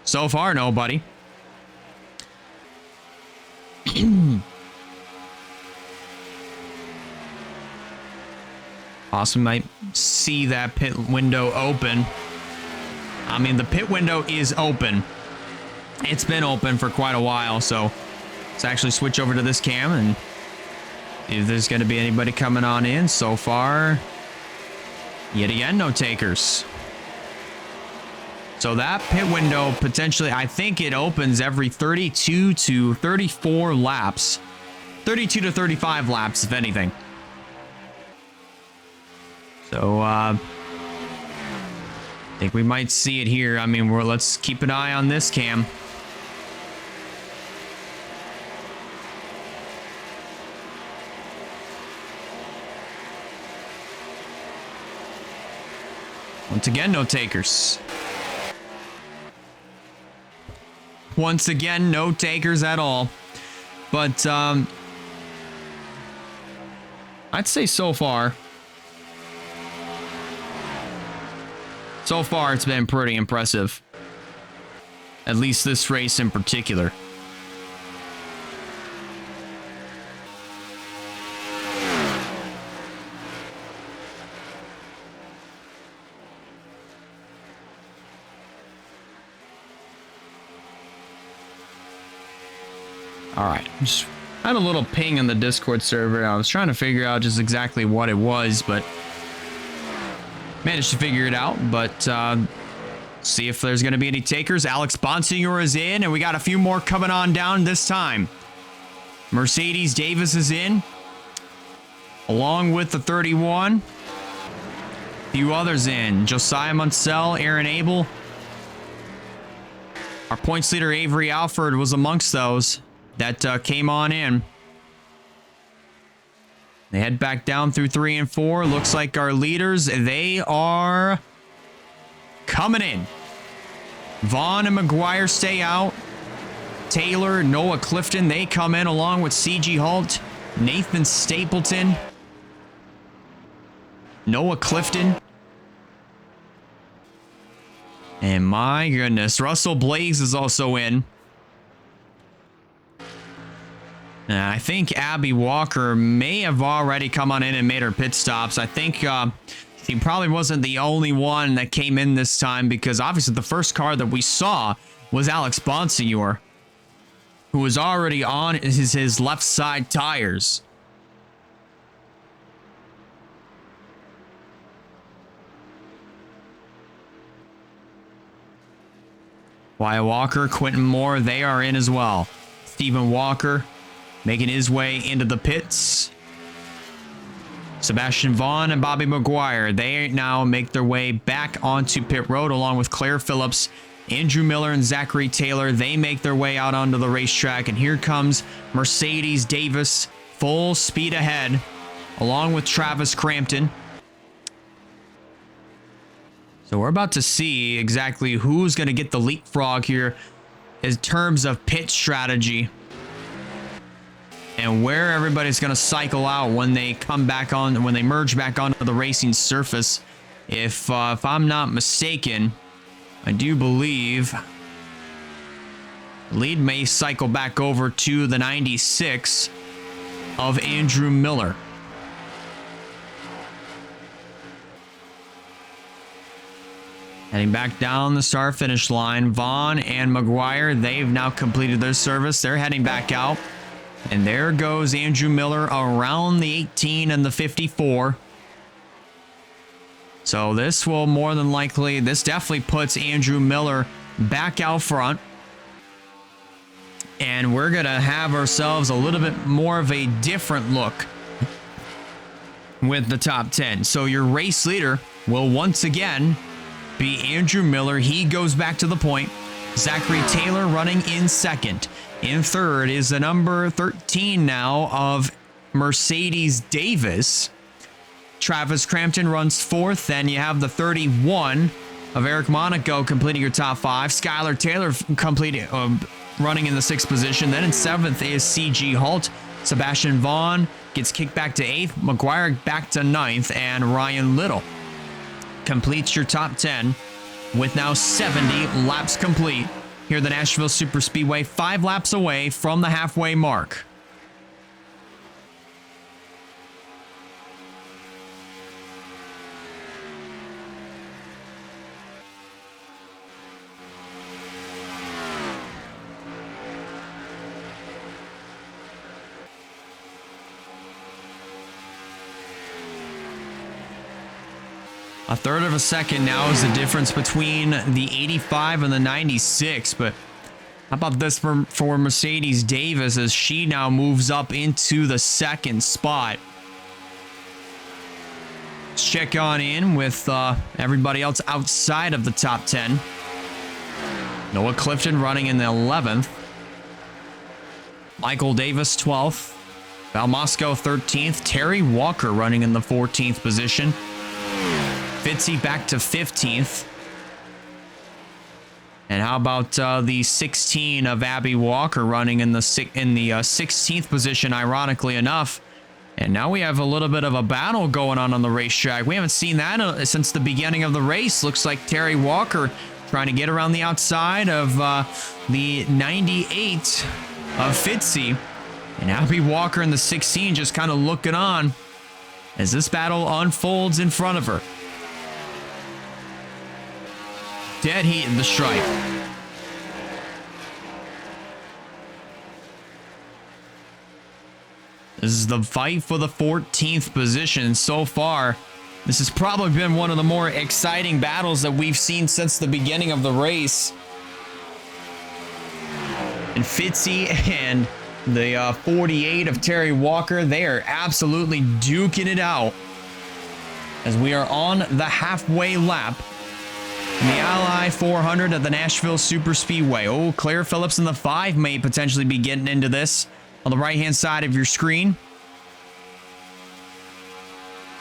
Speaker 6: So far, nobody. Awesome, might see that pit window open. I mean, the pit window is open. It's been open for quite a while, so let's actually switch over to this cam and see if there's going to be anybody coming on in. So far, yet again, no takers. So that pit window potentially, I think it opens every 32 to 34 laps. 32 to 35 laps, if anything. So, I think we might see it here. I mean, let's keep an eye on this cam. Once again, no takers. Once again, no takers at all. But, I'd say so far, it's been pretty impressive. At least this race in particular. All right, just had a little ping on the Discord server. I was trying to figure out just exactly what it was, but managed to figure it out. But see if there's going to be any takers. Alex Bonsignor is in, and we got a few more coming on down this time. Mercedes Davis is in, along with the 31. A few others in. Josiah Munsell, Aaron Abel. Our points leader, Avery Alford, was amongst those that came on in. They head back down through 3 and 4. Looks like our leaders, they are coming in. Vaughn and McGuire stay out. Taylor, Noah Clifton, they come in along with C.G. Halt, Nathan Stapleton, Noah Clifton. And my goodness, Russell Blaze is also in. And I think Abby Walker may have already come on in and made her pit stops. I think she probably wasn't the only one that came in this time, because obviously the first car that we saw was Alex Bonsignor, who was already on his left side tires. Wyatt Walker, Quentin Moore, they are in as well. Stephen Walker making his way into the pits. Sebastian Vaughn and Bobby McGuire, they now make their way back onto pit road along with Claire Phillips. Andrew Miller and Zachary Taylor, they make their way out onto the racetrack. And here comes Mercedes Davis, full speed ahead, along with Travis Crampton. So we're about to see exactly who's going to get the leapfrog here in terms of pit strategy, and where everybody's going to cycle out when they come back on, when they merge back onto the racing surface. If I'm not mistaken, I do believe the lead may cycle back over to the 96 of Andrew Miller. Heading back down the start-finish line, Vaughn and McGuire, they've now completed their service. They're heading back out. And there goes Andrew Miller around the 18 and the 54. So this will more than likely, this definitely puts Andrew Miller back out front. And we're going to have ourselves a little bit more of a different look with the top 10. So your race leader will once again be Andrew Miller. He goes back to the point. Zachary Taylor running in second. In third is the number 13 now of Mercedes Davis. Travis Crampton runs fourth. Then you have the 31 of Eric Monaco completing your top 5. Skylar Taylor completing, running in the 6th position. Then in 7th is CG Holt. Sebastian Vaughn gets kicked back to 8th. McGuire back to 9th. And Ryan Little completes your top 10 with now 70 laps complete here at the Nashville Superspeedway, 5 laps away from the halfway mark. A third of a second now is the difference between the 85 and the 96. But how about this for Mercedes Davis as she now moves up into the 2nd spot. Let's check on in with everybody else outside of the top 10. Noah Clifton running in the 11th. Michael Davis 12th. Val Moscow 13th. Terry Walker running in the 14th position. Fitzy back to 15th. And how about the 16 of Abby Walker running in the 16th position, ironically enough. And now we have a little bit of a battle going on the racetrack. We haven't seen that since the beginning of the race. Looks like Terry Walker trying to get around the outside of the 98 of Fitzy. And Abby Walker in the 16 just kind of looking on as this battle unfolds in front of her. Dead heat in the stripe. This is the fight for the 14th position so far. This has probably been one of the more exciting battles that we've seen since the beginning of the race. And Fitzy and the 48 of Terry Walker, they are absolutely duking it out as we are on the halfway lap in the Ally 400 at the Nashville Superspeedway. Oh, Claire Phillips in the 5 may potentially be getting into this on the right-hand side of your screen.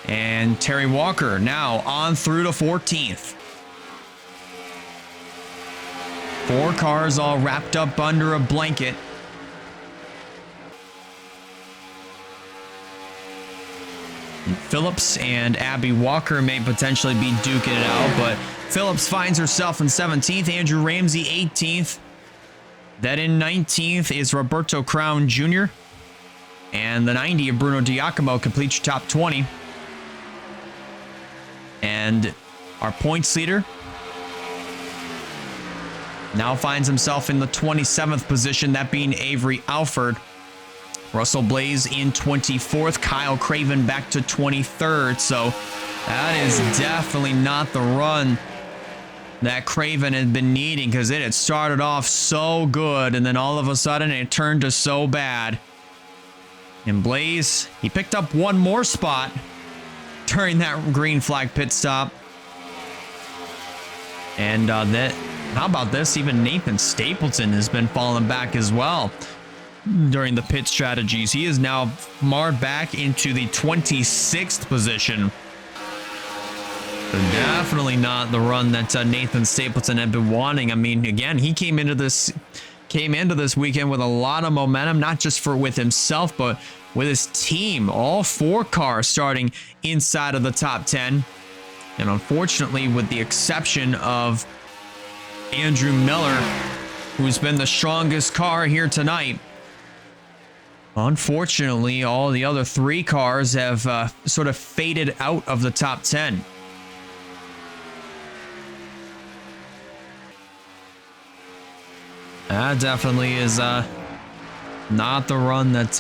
Speaker 6: And Terry Walker now on through to 14th. 4 cars all wrapped up under a blanket. Phillips and Abby Walker may potentially be duking it out, but Phillips finds herself in 17th. Andrew Ramsey 18th. Then in 19th is Roberto Crown Jr. And the 90 of Bruno Giacomo completes your top 20. And our points leader now finds himself in the 27th position, that being Avery Alford. Russell Blaze in 24th. Kyle Craven back to 23rd. So that is definitely not the run that Craven had been needing, because it had started off so good and then all of a sudden it turned to so bad. And Blaze, he picked up one more spot during that green flag pit stop. And how about this? Even Nathan Stapleton has been falling back as well during the pit strategies. He is now marred back into the 26th position. So definitely not the run that Nathan Stapleton had been wanting. I mean, again, he came into this weekend with a lot of momentum, not just with himself, but with his team. All 4 cars starting inside of the top 10. And unfortunately, with the exception of Andrew Miller, who's been the strongest car here tonight, unfortunately, all the other 3 cars have sort of faded out of the top 10. That definitely is not the run that's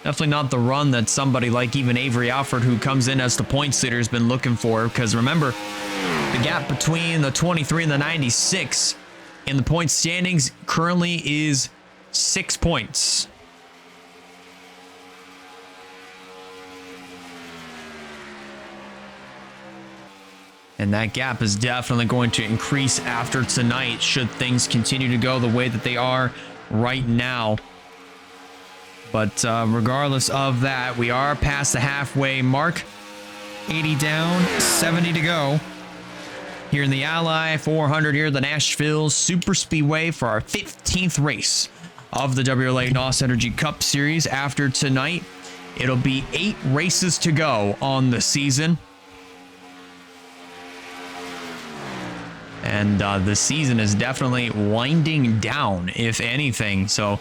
Speaker 6: definitely not the run that somebody like even Avery Alford, who comes in as the points leader, has been looking for. Because remember, the gap between the 23 and the 96 in the point standings currently is 6 points. And that gap is definitely going to increase after tonight should things continue to go the way that they are right now. But regardless of that, we are past the halfway mark. 80 down, 70 to go. Here in the Ally 400 here at the Nashville Super Speedway for our 15th race of the WRLA NOS Energy Cup Series. After tonight, it'll be 8 races to go on the season. And the season is definitely winding down, if anything. So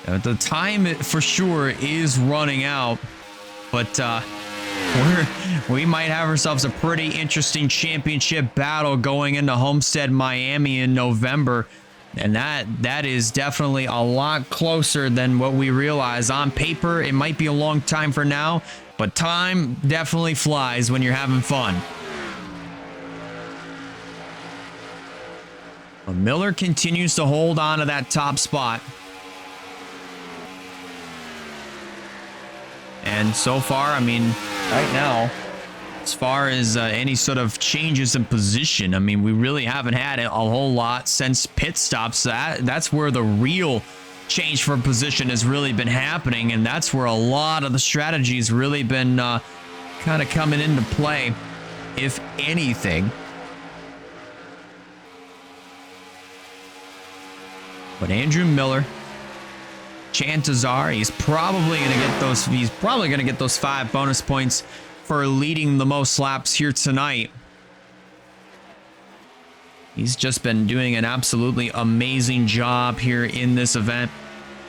Speaker 6: the time for sure is running out. But we might have ourselves a pretty interesting championship battle going into Homestead, Miami in November. And that is definitely a lot closer than what we realize. On paper, it might be a long time for now, but time definitely flies when you're having fun. Miller continues to hold on to that top spot. And so far, I mean, right now, as far as any sort of changes in position, I mean, we really haven't had a whole lot since pit stops. That's where the real change for position has really been happening. And that's where a lot of the strategies really been kind of coming into play, if anything. But Andrew Miller, chances are he's probably going to get those. He's probably going to get those 5 bonus points for leading the most laps here tonight. He's just been doing an absolutely amazing job here in this event.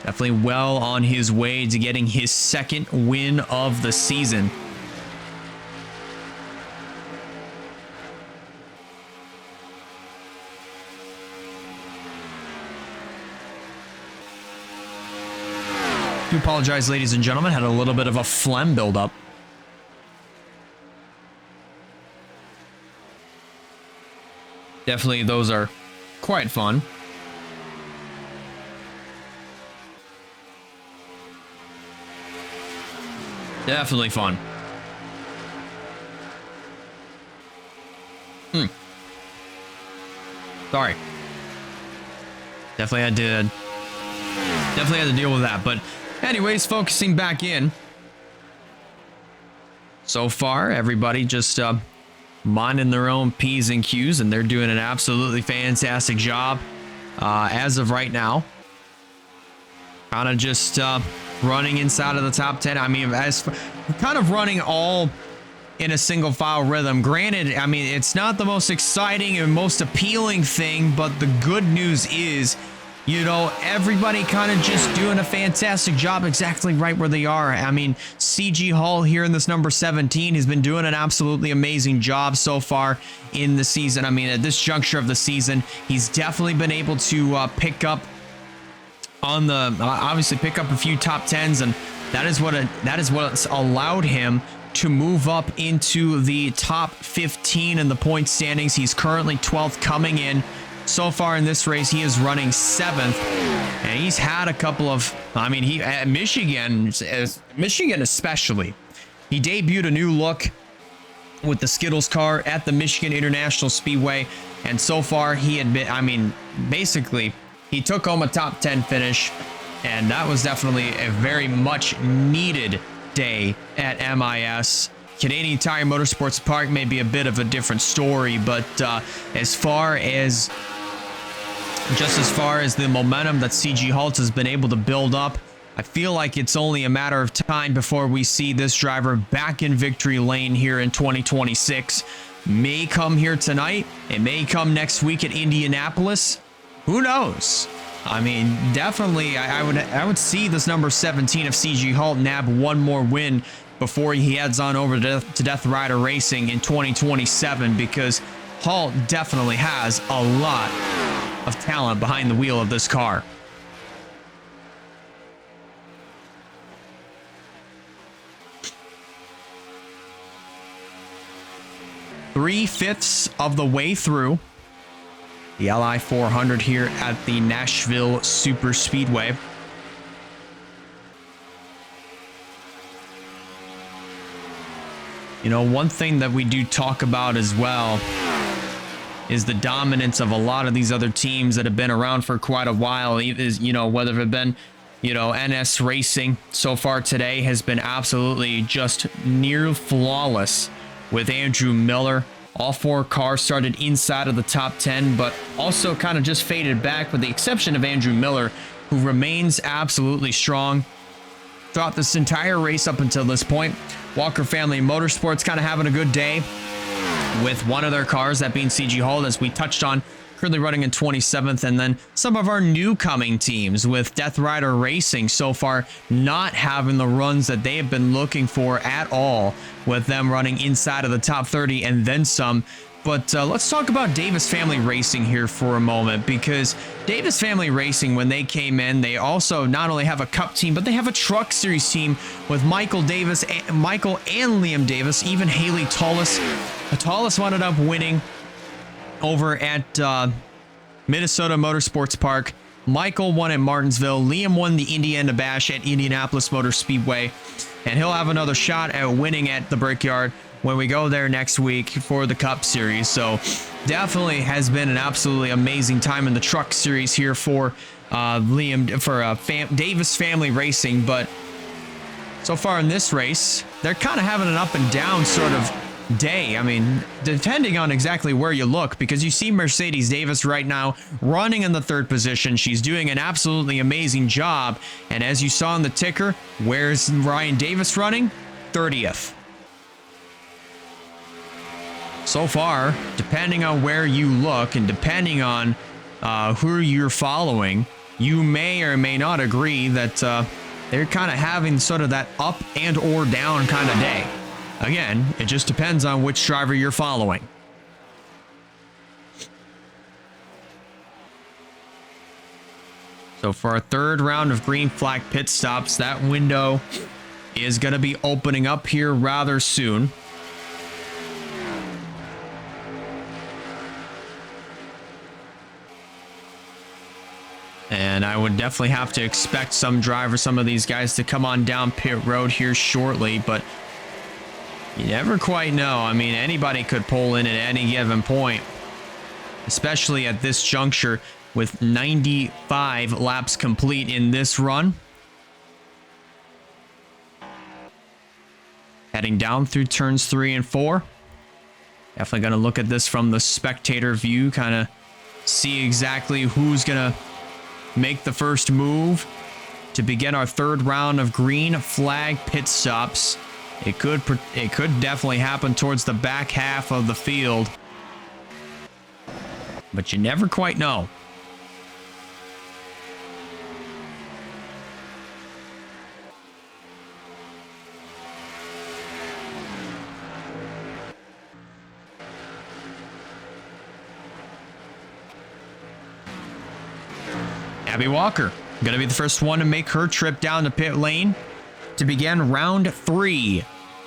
Speaker 6: Definitely well on his way to getting his 2nd win of the season. I do apologize, ladies and gentlemen. Had a little bit of a phlegm buildup. Definitely, those are quite fun. Definitely fun. Sorry. Definitely had to deal with that, but anyways, focusing back in. So far, everybody just minding their own P's and Q's, and they're doing an absolutely fantastic job as of right now. Kind of just running inside of the top 10. I mean, kind of running all in a single file rhythm. Granted, I mean, it's not the most exciting and most appealing thing, but the good news is, you know, everybody kind of just doing a fantastic job exactly right where they are. I mean, CG Hall here in this number 17 has been doing an absolutely amazing job so far in the season. I mean, at this juncture of the season, he's definitely been able to pick up on the, obviously pick up a few top 10s, and that is what's allowed him to move up into the top 15 in the point standings. He's currently 12th coming in. So far in this race, he is running 7th, and he's had a couple of, I mean, he at Michigan especially, he debuted a new look with the Skittles car at the Michigan International Speedway, and so far he had been, I mean, basically, he took home a top 10 finish, and that was definitely a very much needed day at MIS. Canadian Tire Motorsports Park may be a bit of a different story, but as far as the momentum that CG Halt has been able to build up, I feel like it's only a matter of time before we see this driver back in victory lane here in 2026. May come here tonight. It may come next week at Indianapolis. Who knows? I mean, definitely, I would see this number 17 of CG Halt nab one more win before he heads on over to Death Rider Racing in 2027, because Halt definitely has a lot of talent behind the wheel of this car. Three-fifths of the way through. the LI 400 here at the Nashville Super Speedway. You know, one thing that we do talk about as well is the dominance of a lot of these other teams that have been around for quite a while. Is, you know, whether it been, you know, NS Racing so far today has been absolutely just near flawless with Andrew Miller. All 4 cars started inside of the top 10, but also kind of just faded back with the exception of Andrew Miller, who remains absolutely strong throughout this entire race up until this point. Walker Family Motorsports kind of having a good day with one of their cars, that being CG Hall, as we touched on, currently running in 27th. And then some of our new coming teams with Death Rider Racing so far not having the runs that they have been looking for at all, with them running inside of the top 30 and then some. But let's talk about Davis Family Racing here for a moment, because Davis Family Racing, when they came in, they also not only have a Cup team, but they have a Truck Series team with Michael and Liam Davis, even Haley Tullis. Tullis wound up winning over at Minnesota Motorsports Park. Michael won at Martinsville. Liam won the Indiana Bash at Indianapolis Motor Speedway. And he'll have another shot at winning at the Brickyard when we go there next week for the Cup Series. So definitely has been an absolutely amazing time in the Truck Series here for Davis Family Racing. But so far in this race, they're kind of having an up and down sort of day. I mean, depending on exactly where you look, because you see Mercedes Davis right now running in the 3rd position. She's doing an absolutely amazing job. And as you saw in the ticker, where's Ryan Davis running? 30th. So far, depending on where you look and depending on who you're following, you may or may not agree that they're kind of having sort of that up and or down kind of day. Again, it just depends on which driver you're following. So for our 3rd round of green flag pit stops, that window is going to be opening up here rather soon. And I would definitely have to expect some of these guys to come on down pit road here shortly, but you never quite know. I mean, anybody could pull in at any given point, especially at this juncture with 95 laps complete in this run. Heading down through turns 3 and 4. Definitely going to look at this from the spectator view, kind of see exactly who's going to make the first move to begin our 3rd round of green flag pit stops. It could definitely happen towards the back half of the field, but you never quite know. Abby Walker going to be the first one to make her trip down the pit lane to begin round 3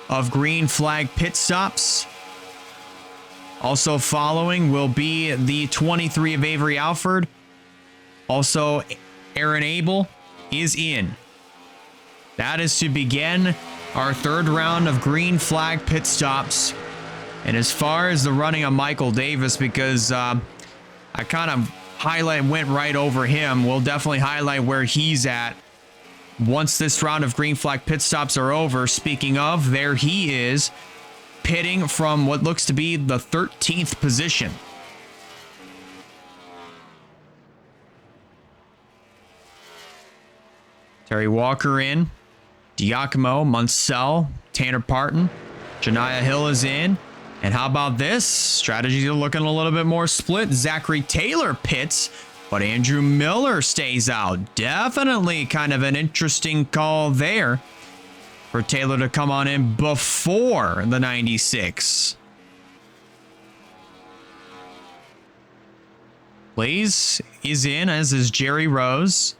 Speaker 6: of green flag pit stops. Also following will be the 23 of Avery Alford. Also, Aaron Abel is in. That is to begin our 3rd round of green flag pit stops. And as far as the running of Michael Davis, because I kind of went right over him, we'll definitely highlight where he's at once this round of green flag pit stops are over. Speaking of, there he is, pitting from what looks to be the 13th position. Terry Walker in, Giacomo, Munsell, Tanner Parton, Janiyah Hill is in. And how about this? Strategies are looking a little bit more split. Zachary Taylor pits, but Andrew Miller stays out. Definitely kind of an interesting call there for Taylor to come on in before the 96. Blaze is in, as is Jerry Rose.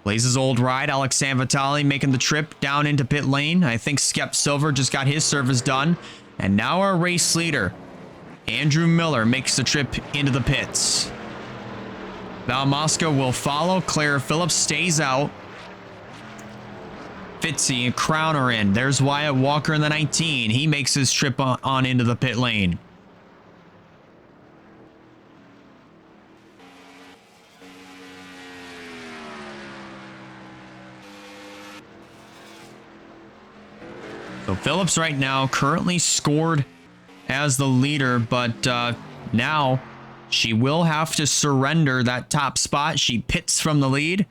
Speaker 6: Blaze's old ride, Alex Sanvitali, making the trip down into pit lane. I think Skep Silver just got his service done. And now our race leader, Andrew Miller makes the trip into the pits. Val Mosca will follow. Claire Phillips stays out. Fitzy and Crown are in. There's Wyatt Walker in the 19. He makes his trip on into the pit lane. So Phillips right now currently scored as the leader, but now she will have to surrender that top spot. She pits from the lead,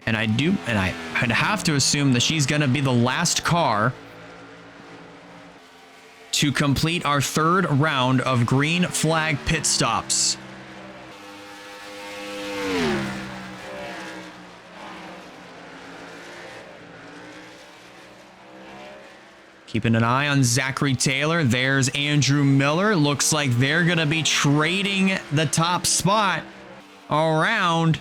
Speaker 6: and I'd have to assume that she's going to be the last car to complete our third round of green flag pit stops. Keeping an eye on Zachary Taylor. There's Andrew Miller. Looks like they're going to be trading the top spot around.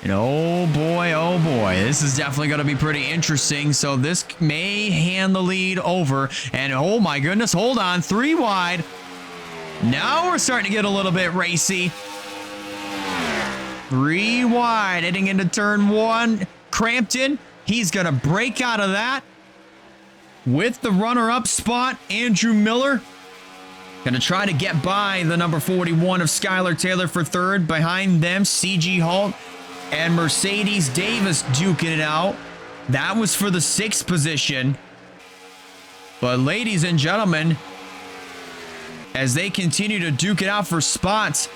Speaker 6: And oh boy, this is definitely going to be pretty interesting. So this may hand the lead over. And oh my goodness, hold on. 3 wide. Now we're starting to get a little bit racy. 3 wide heading into turn 1. Crampton, he's going to break out of that. With the runner-up spot, Andrew Miller going to try to get by the number 41 of Skylar Taylor for third. Behind them, CG Halt and Mercedes Davis duking it out. That was for the 6th position. But ladies and gentlemen, as they continue to duke it out for spots,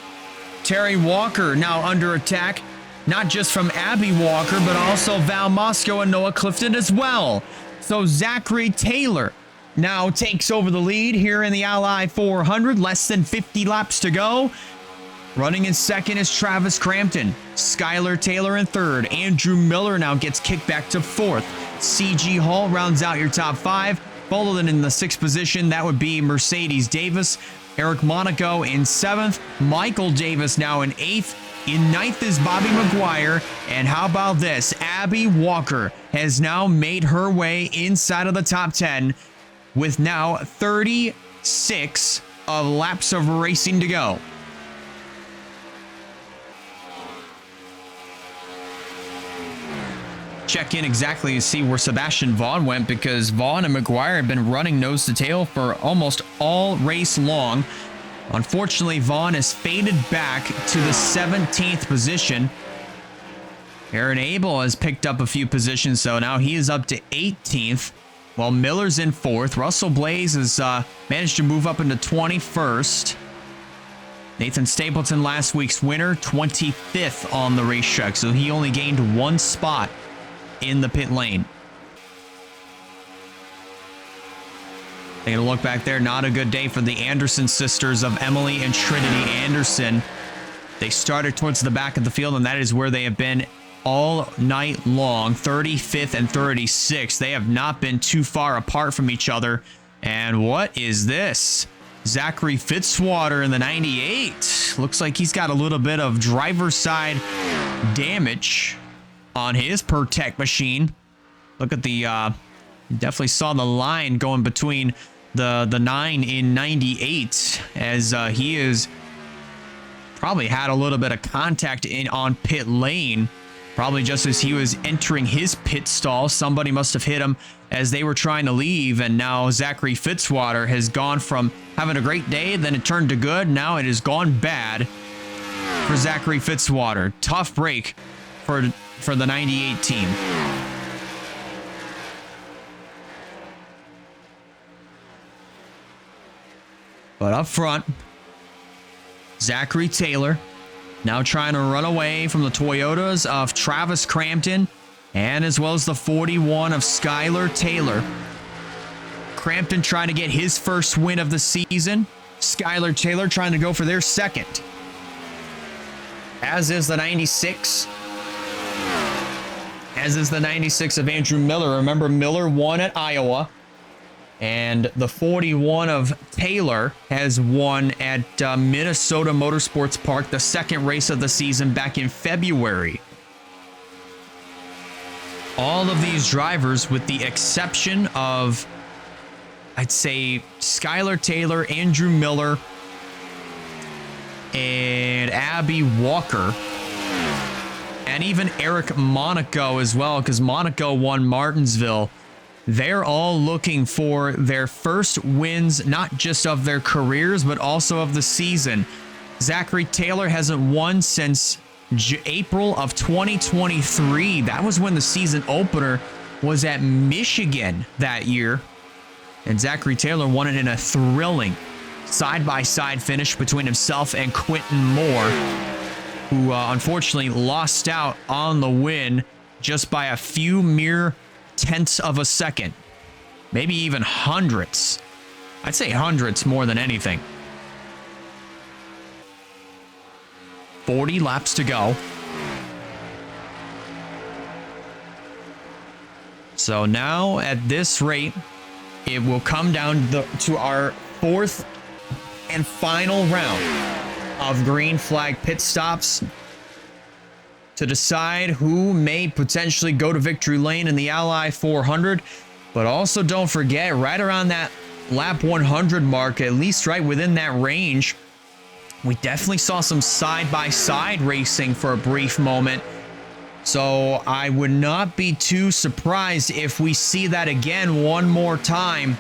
Speaker 6: Terry Walker now under attack, not just from Abby Walker, but also Val Mosco and Noah Clifton as well. So Zachary Taylor now takes over the lead here in the Ally 400. Less than 50 laps to go. Running in second is Travis Crampton. Skylar Taylor in third. Andrew Miller now gets kicked back to fourth. CG Hall rounds out your top 5. Followed in the 6th position, that would be Mercedes Davis. Eric Monaco in 7th. Michael Davis now in 8th. In 9th is Bobby McGuire. And how about this? Abby Walker has now made her way inside of the top 10 with now 36 laps of racing to go. Check in exactly to see where Sebastian Vaughn went, because Vaughn and McGuire have been running nose to tail for almost all race long. Unfortunately, Vaughn has faded back to the 17th position. Aaron Abel has picked up a few positions, so now he is up to 18th, while Miller's in 4th. Russell Blaze has managed to move up into 21st. Nathan Stapleton, last week's winner, 25th on the racetrack, so he only gained 1 spot in the pit lane. Taking a look back there, not a good day for the Anderson sisters of Emily and Trinity Anderson. They started towards the back of the field, and that is where they have been all night long. 35th and 36th. They have not been too far apart from each other. And what is this? Zachary Fitzwater in the 98. Looks like he's got a little bit of driver's side damage on his Pertec machine. Look at the definitely saw the line going between the 9 in 98, as he is probably had a little bit of contact on pit lane, probably just as he was entering his pit stall. Somebody must have hit him as they were trying to leave, and now Zachary Fitzwater has gone from having a great day, then it turned to good. Now it has gone bad for Zachary Fitzwater. Tough break for the 98 team. But up front, Zachary Taylor now trying to run away from the Toyotas of Travis Crampton, and as well as the 41 of Skylar Taylor. Crampton trying to get his first win of the season. Skylar Taylor trying to go for their second. As is the 96. As is the 96 of Andrew Miller. Remember, Miller won at Iowa. And the 41 of Taylor has won at Minnesota Motorsports Park, the second race of the season back in February. All of these drivers, with the exception of, I'd say, Skylar Taylor, Andrew Miller, and Abby Walker. And even Eric Monaco as well, because Monaco won Martinsville. They're all looking for their first wins, not just of their careers, but also of the season. Zachary Taylor hasn't won since April of 2023. That was when the season opener was at Michigan that year. And Zachary Taylor won it in a thrilling side-by-side finish between himself and Quentin Moore, who unfortunately lost out on the win just by a few mere tenths of a second. Maybe even hundredths. I'd say hundredths more than anything. 40 laps to go. So now at this rate, it will come down to our fourth and final round of green flag pit stops to decide who may potentially go to victory lane in the Ally 400. But also don't forget, right around that lap 100 mark, at least right within that range, we definitely saw some side-by-side racing for a brief moment. So I would not be too surprised if we see that again one more time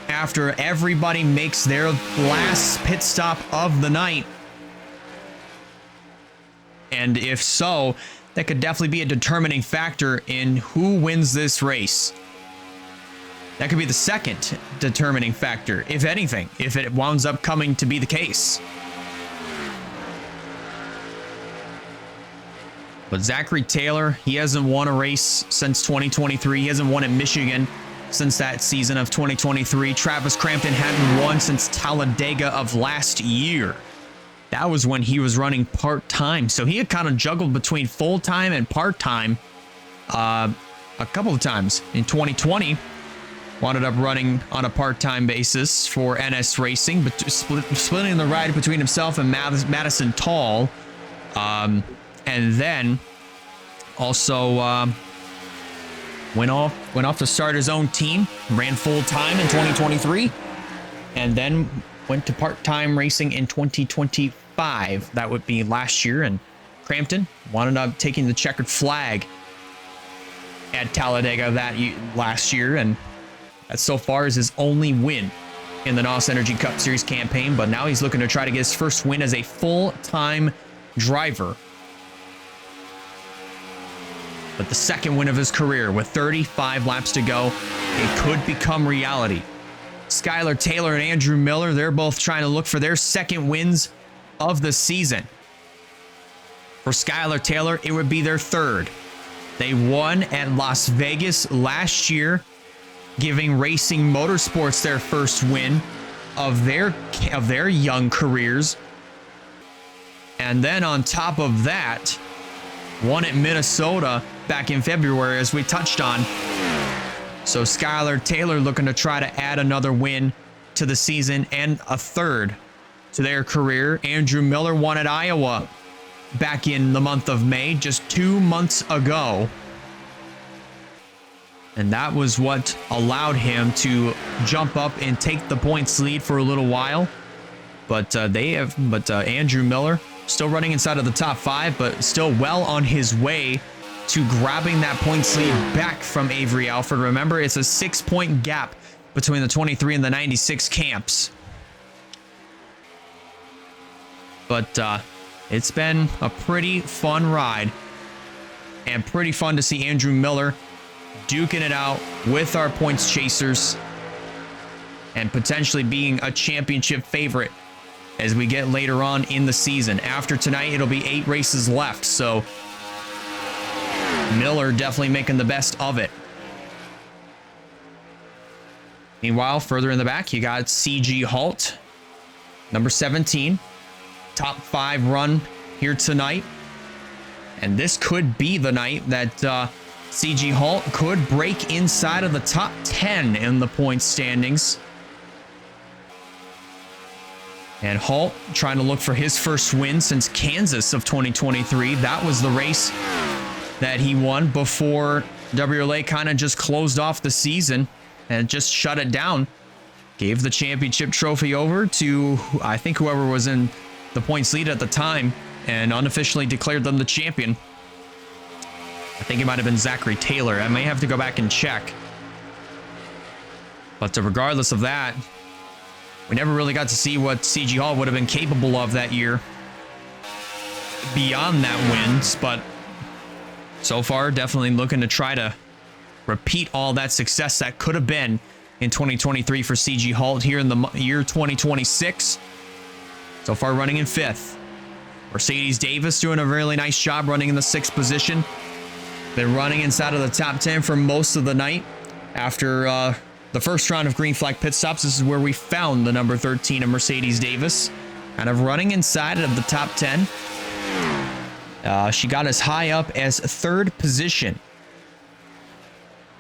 Speaker 6: after everybody makes their last pit stop of the night. And if so, that could definitely be a determining factor in who wins this race. That could be the second determining factor, if anything, if it winds up coming to be the case. But Zachary Taylor, he hasn't won a race since 2023. He hasn't won at Michigan since that season of 2023. Travis Crampton hadn't won since Talladega of last year. That was when he was running part-time. So he had kind of juggled between full-time and part-time a couple of times. In 2020, wound up running on a part-time basis for NS Racing, but splitting the ride between himself and Madison Tall. And then also went off to start his own team, ran full-time in 2023, and then went to part-time racing in 2025. That would be last year. And Crampton wound up taking the checkered flag at Talladega last year, and that so far is his only win in the NOS Energy Cup Series campaign. But now he's looking to try to get his first win as a full-time driver. But the second win of his career with 35 laps to go, it could become reality. Skylar Taylor and Andrew Miller, they're both trying to look for their second wins of the season. For Skylar Taylor, it would be their third. They won at Las Vegas last year, giving Racing Motorsports their first win of their young careers. And then on top of that, won at Minnesota back in February, as we touched on. So Skylar Taylor looking to try to add another win to the season and a third to their career. Andrew Miller won at Iowa back in the month of May, just 2 months ago. And that was what allowed him to jump up and take the points lead for a little while. But Andrew Miller still running inside of the top 5, but still well on his way to grabbing that points lead back from Avery Alford. Remember, it's a 6-point gap between the 23 and the 96 camps. But it's been a pretty fun ride, and pretty fun to see Andrew Miller duking it out with our points chasers and potentially being a championship favorite as we get later on in the season. After tonight, it'll be 8 races left, so Miller definitely making the best of it. Meanwhile, further in the back, you got CG Halt, number 17. Top 5 run here tonight. And this could be the night that CG Halt could break inside of the top 10 in the points standings. And Halt trying to look for his first win since Kansas of 2023. That was the race that he won before WRLA kind of just closed off the season and just shut it down. Gave the championship trophy over to, I think, whoever was in the points lead at the time and unofficially declared them the champion. I think it might have been Zachary Taylor. I may have to go back and check. But regardless of that, we never really got to see what CG Hall would have been capable of that year beyond that wins, but so far definitely looking to try to repeat all that success that could have been in 2023 for CG Hall here in the year 2026. So far running in 5th. Mercedes Davis doing a really nice job running in the 6th position. Been running inside of the top 10 for most of the night. After the first round of green flag pit stops, this is where we found the number 13 of Mercedes Davis. Kind of running inside of the top 10. She got as high up as 3rd position.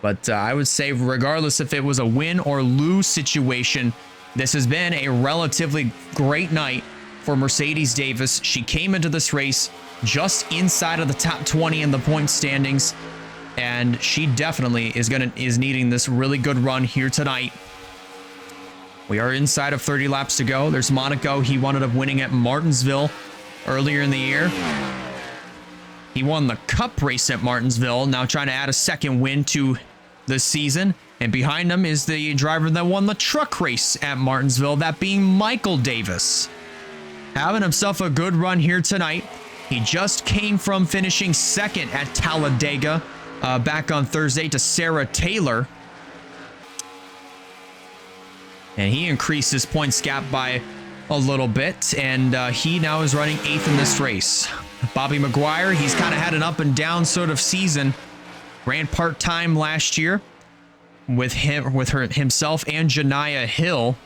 Speaker 6: But I would say regardless if it was a win or lose situation, this has been a relatively great night for Mercedes Davis. She came into this race just inside of the top 20 in the point standings, and she definitely is needing this really good run here tonight. We are inside of 30 laps to go. There's Monaco. He wound up winning at Martinsville earlier in the year. He won the Cup race at Martinsville, now trying to add a 2nd win to the season. And behind him is the driver that won the truck race at Martinsville, that being Michael Davis. Having himself a good run here tonight. He just came from finishing 2nd at Talladega back on Thursday to Sarah Taylor. And he increased his points gap by a little bit, and he now is running 8th in this race. Bobby McGuire, he's kind of had an up and down sort of season. Ran part-time last year with himself and Janiyah Hill.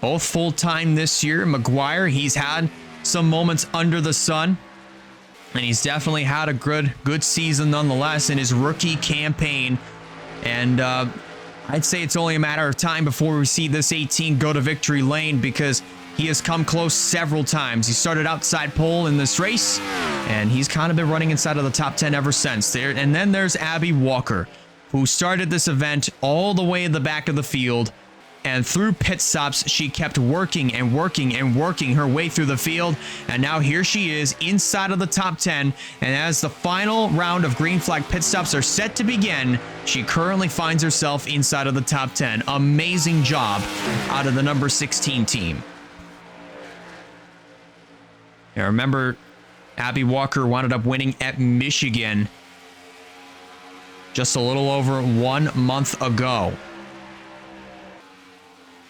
Speaker 6: Both full-time this year. McGuire, he's had some moments under the sun, and he's definitely had a good season nonetheless in his rookie campaign. And I'd say it's only a matter of time before we see this 18 go to victory lane, because he has come close several times. He started outside pole in this race, and he's kind of been running inside of the top 10 ever since. And then there's Abby Walker, who started this event all the way in the back of the field, and through pit stops, she kept working and working and working her way through the field, and now here she is inside of the top 10, and as the final round of green flag pit stops are set to begin, she currently finds herself inside of the top 10. Amazing job out of the number 16 team. Now remember, Abby Walker wound up winning at Michigan just a little over 1 month ago.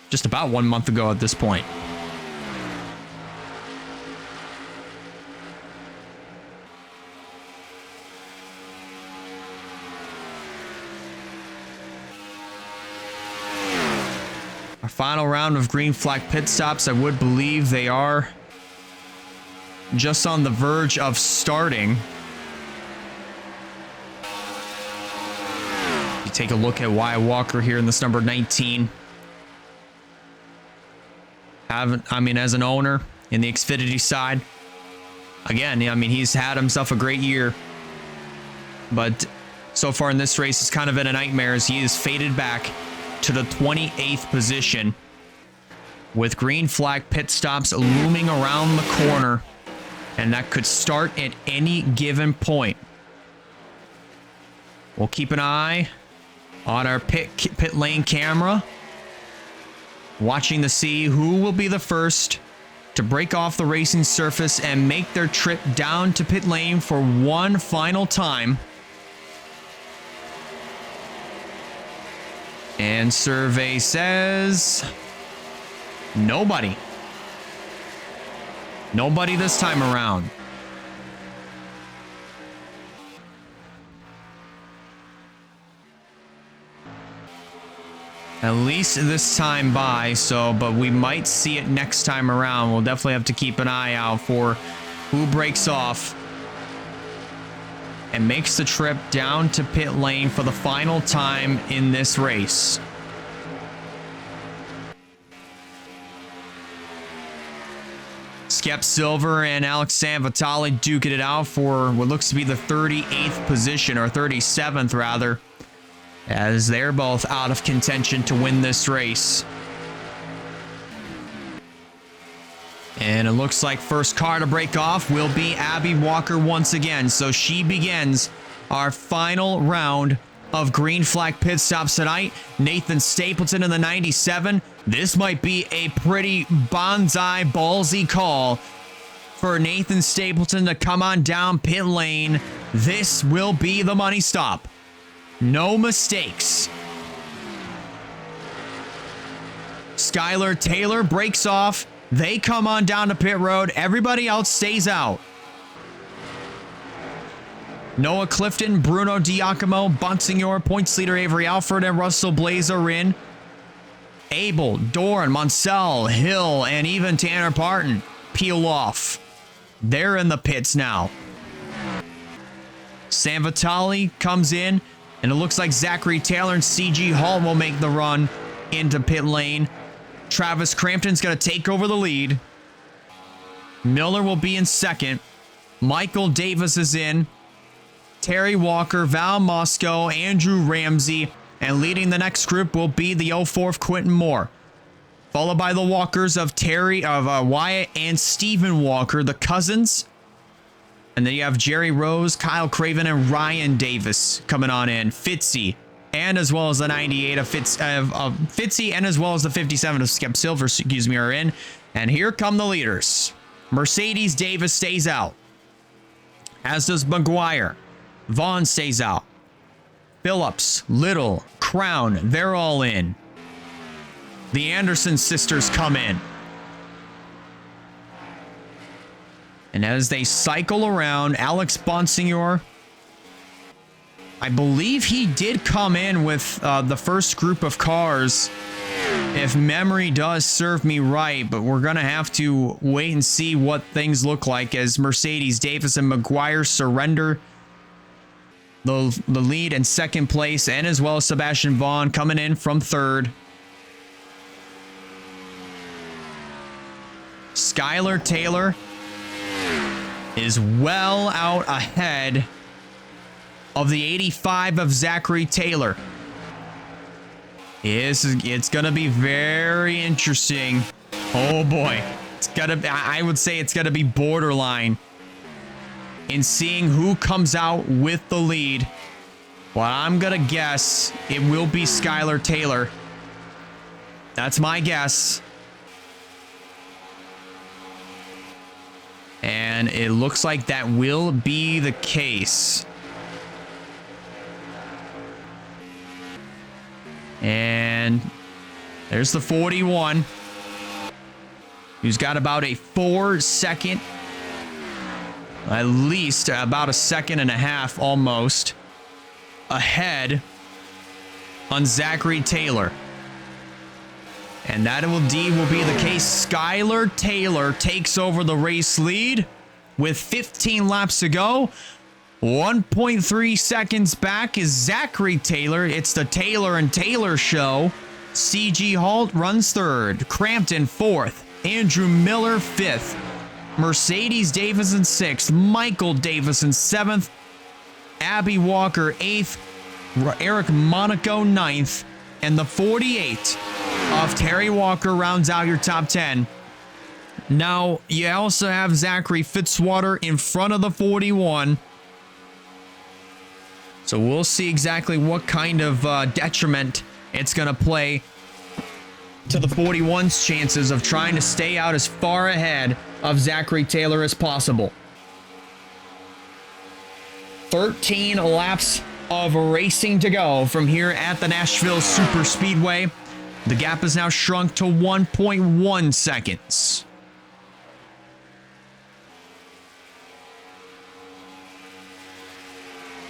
Speaker 6: Just about 1 month ago at this point. Our final round of green flag pit stops, I would believe they are just on the verge of starting. You take a look at Wyatt Walker here in this number 19. As an owner in the Xfinity side, again, he's had himself a great year, but so far in this race, it's kind of been a nightmare as he is faded back to the 28th position with green flag pit stops looming around the corner, and that could start at any given point. We'll keep an eye on our pit lane camera, watching to see who will be the first to break off the racing surface and make their trip down to pit lane for one final time. And survey says nobody. Nobody this time around. At least this time by, but we might see it next time around. We'll definitely have to keep an eye out for who breaks off and makes the trip down to pit lane for the final time in this race. Skep Silver and Alex Sanvitali duking it out for what looks to be the 38th position, or 37th rather, as they're both out of contention to win this race. And it looks like first car to break off will be Abby Walker once again. So she begins our final round of green flag pit stops tonight. Nathan Stapleton in the 97. This might be a pretty bonsai ballsy call for Nathan Stapleton to come on down pit lane. This will be the money stop. No mistakes. Skylar Taylor breaks off. They come on down to pit road. Everybody else stays out. Noah Clifton, Bruno Diacomo, Bonsignor, points leader Avery Alford, and Russell Blaze are in. Abel, Doran, Monsell, Hill, and even Tanner Parton peel off. They're in the pits now. Sam Vitale comes in, and it looks like Zachary Taylor and CG Hall will make the run into pit lane. Travis Crampton's going to take over the lead. Miller will be in second. Michael Davis is in. Terry Walker, Val Moscow, Andrew Ramsey, and leading the next group will be the 04 Quentin Moore. Followed by the Walkers of Wyatt and Stephen Walker, the cousins. And then you have Jerry Rose, Kyle Craven, and Ryan Davis coming on in. Fitzy, and as well as the 98 of Fitzy, and as well as the 57 of Skip Silver, are in. And here come the leaders. Mercedes Davis stays out, as does McGuire. Vaughn stays out. Phillips, Little, Crown, they're all in. The Anderson sisters come in. And as they cycle around, Alex Bonsignor, I believe he did come in with the first group of cars, if memory does serve me right, but we're going to have to wait and see what things look like as Mercedes Davis and McGuire surrender the lead in second place, and as well as Sebastian Vaughn coming in from third. Skylar Taylor is well out ahead of the 85 of Zachary Taylor. It's going to be very interesting. Oh boy. I would say it's going to be borderline in seeing who comes out with the lead. Well, I'm going to guess it will be Skylar Taylor. That's my guess. And it looks like that will be the case. And there's the 41, who's got about a 4-second, at least about a second and a half almost, ahead on Zachary Taylor. And that will be the case. Skylar Taylor takes over the race lead with 15 laps to go. 1.3 seconds back is Zachary Taylor. It's the Taylor and Taylor show. CG Halt runs third. Crampton fourth. Andrew Miller fifth. Mercedes Davis in sixth. Michael Davis in seventh. Abby Walker eighth. Eric Monaco ninth. And the 48 of Terry Walker rounds out your top 10. Now, you also have Zachary Fitzwater in front of the 41. So we'll see exactly what kind of detriment it's going to play to the 41's chances of trying to stay out as far ahead of Zachary Taylor as possible. 13 laps of racing to go from here at the Nashville Super Speedway. The gap is now shrunk to 1.1 seconds.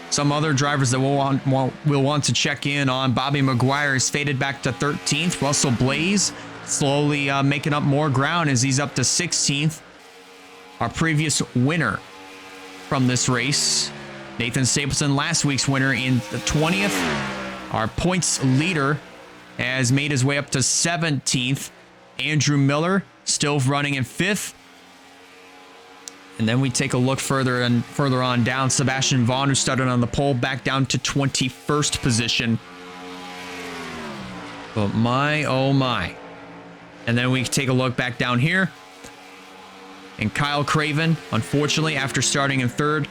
Speaker 6: Some other drivers that will want to check in on. Bobby McGuire is faded back to 13th. Russell Blaze slowly making up more ground as he's up to 16th. Our previous winner from this race, Nathan Stapleton, last week's winner in the 20th. Our points leader has made his way up to 17th. Andrew Miller still running in 5th. And then we take a look further on down. Sebastian Vaughn, who started on the pole, back down to 21st position. But my, oh my. And then we take a look back down here. And Kyle Craven, unfortunately, after starting in third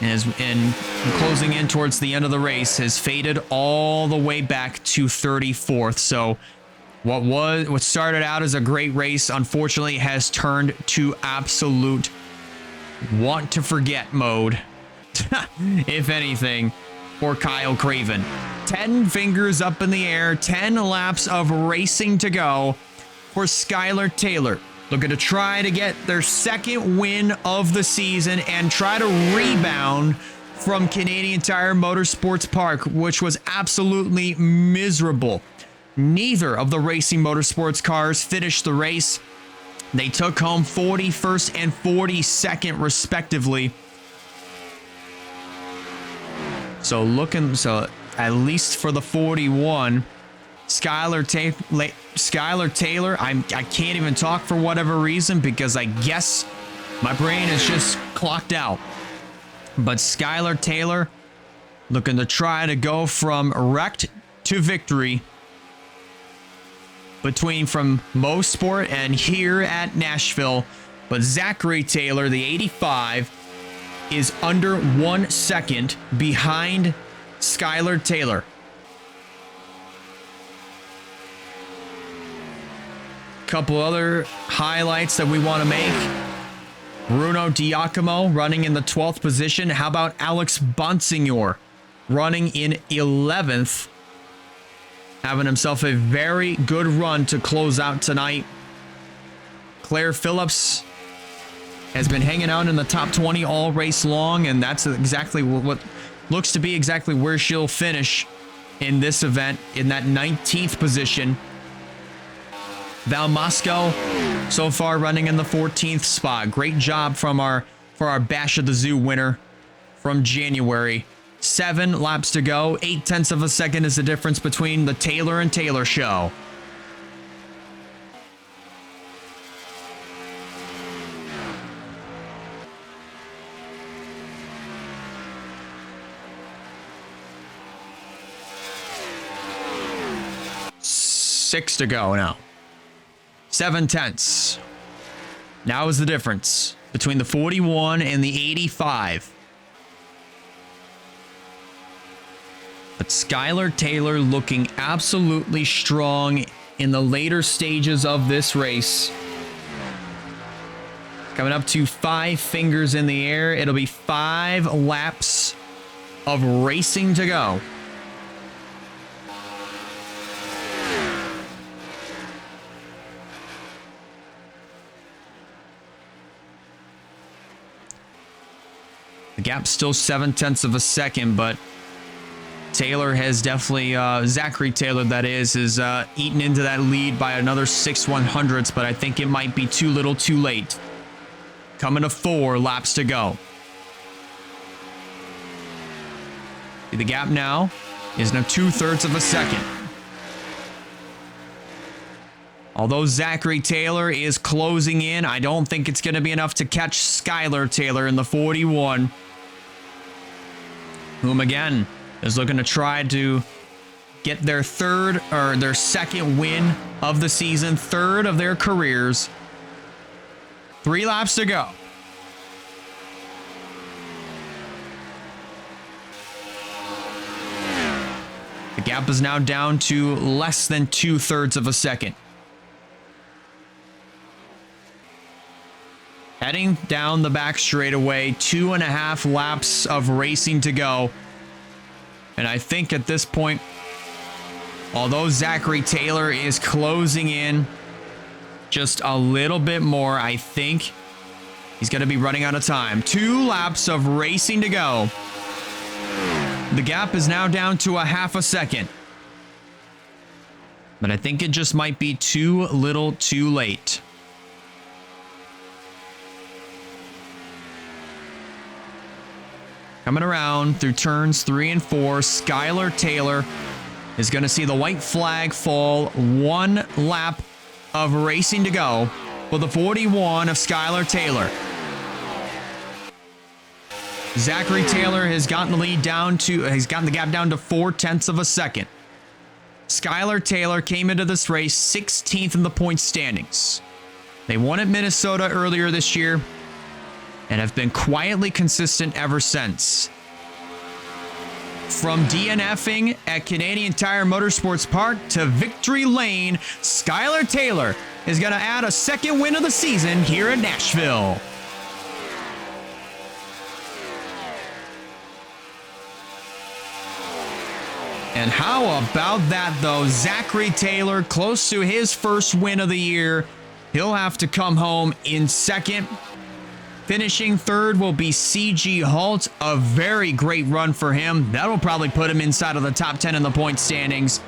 Speaker 6: and closing in towards the end of the race, has faded all the way back to 34th. So what started out as a great race, unfortunately, has turned to absolute want to forget mode, if anything, for Kyle Craven. 10 fingers up in the air, 10 laps of racing to go for Skylar Taylor, looking to try to get their second win of the season and try to rebound from Canadian Tire Motorsports Park, which was absolutely miserable. Neither of the Racing Motorsports cars finished the race. They took home 41st and 42nd respectively. So at least for the 41, Skylar Taylor, I can't even talk for whatever reason because I guess my brain is just clocked out. But Skylar Taylor looking to try to go from wrecked to victory from Mo Sport and here at Nashville. But Zachary Taylor, the 85, is under 1 second behind Skylar Taylor. Couple other highlights that we want to make. Bruno Diacomo running in the 12th position. How about Alex Bonsignor running in 11th? Having himself a very good run to close out tonight. Claire Phillips has been hanging out in the top 20 all race long, and that's exactly what looks to be exactly where she'll finish in this event, in that 19th position. Val Moscow so far running in the 14th spot. Great job for our Bash of the Zoo winner from January. 7 laps to go. 0.8 of a second is the difference between the Taylor and Taylor show. Six to go now. 0.7. Now is the difference between the 41 and the 85. But Skylar Taylor looking absolutely strong in the later stages of this race. Coming up to 5 fingers in the air. It'll be 5 laps of racing to go. The gap's still 0.7 of a second, but Taylor has definitely, Zachary Taylor, that is eaten into that lead by another 6/100ths, but I think it might be too little too late. Coming to 4 laps to go. The gap now is now 2/3 of a second. Although Zachary Taylor is closing in, I don't think it's going to be enough to catch Skylar Taylor in the 41. Whom again is looking to try to get their second win of the season, third of their careers. 3 laps to go. The gap is now down to less than 2/3 of a second. Heading down the back straightaway, 2.5 laps of racing to go. And I think at this point, although Zachary Taylor is closing in just a little bit more, I think he's going to be running out of time. 2 laps of racing to go. The gap is now down to 0.5 second. But I think it just might be too little too late. Coming around through turns 3 and 4, Skylar Taylor is going to see the white flag fall. 1 lap of racing to go for the 41 of Skylar Taylor. Zachary Taylor has gotten the lead down to, he's gotten the gap down to 0.4 of a second. Skylar Taylor came into this race 16th in the point standings. They won at Minnesota earlier this year and have been quietly consistent ever since. From DNFing at Canadian Tire Motorsports Park to Victory Lane, Skylar Taylor is going to add a second win of the season here at Nashville. And how about that, though? Zachary Taylor, close to his first win of the year. He'll have to come home in second. Finishing third will be C.G. Holt. A very great run for him. That'll probably put him inside of the top 10 in the point standings.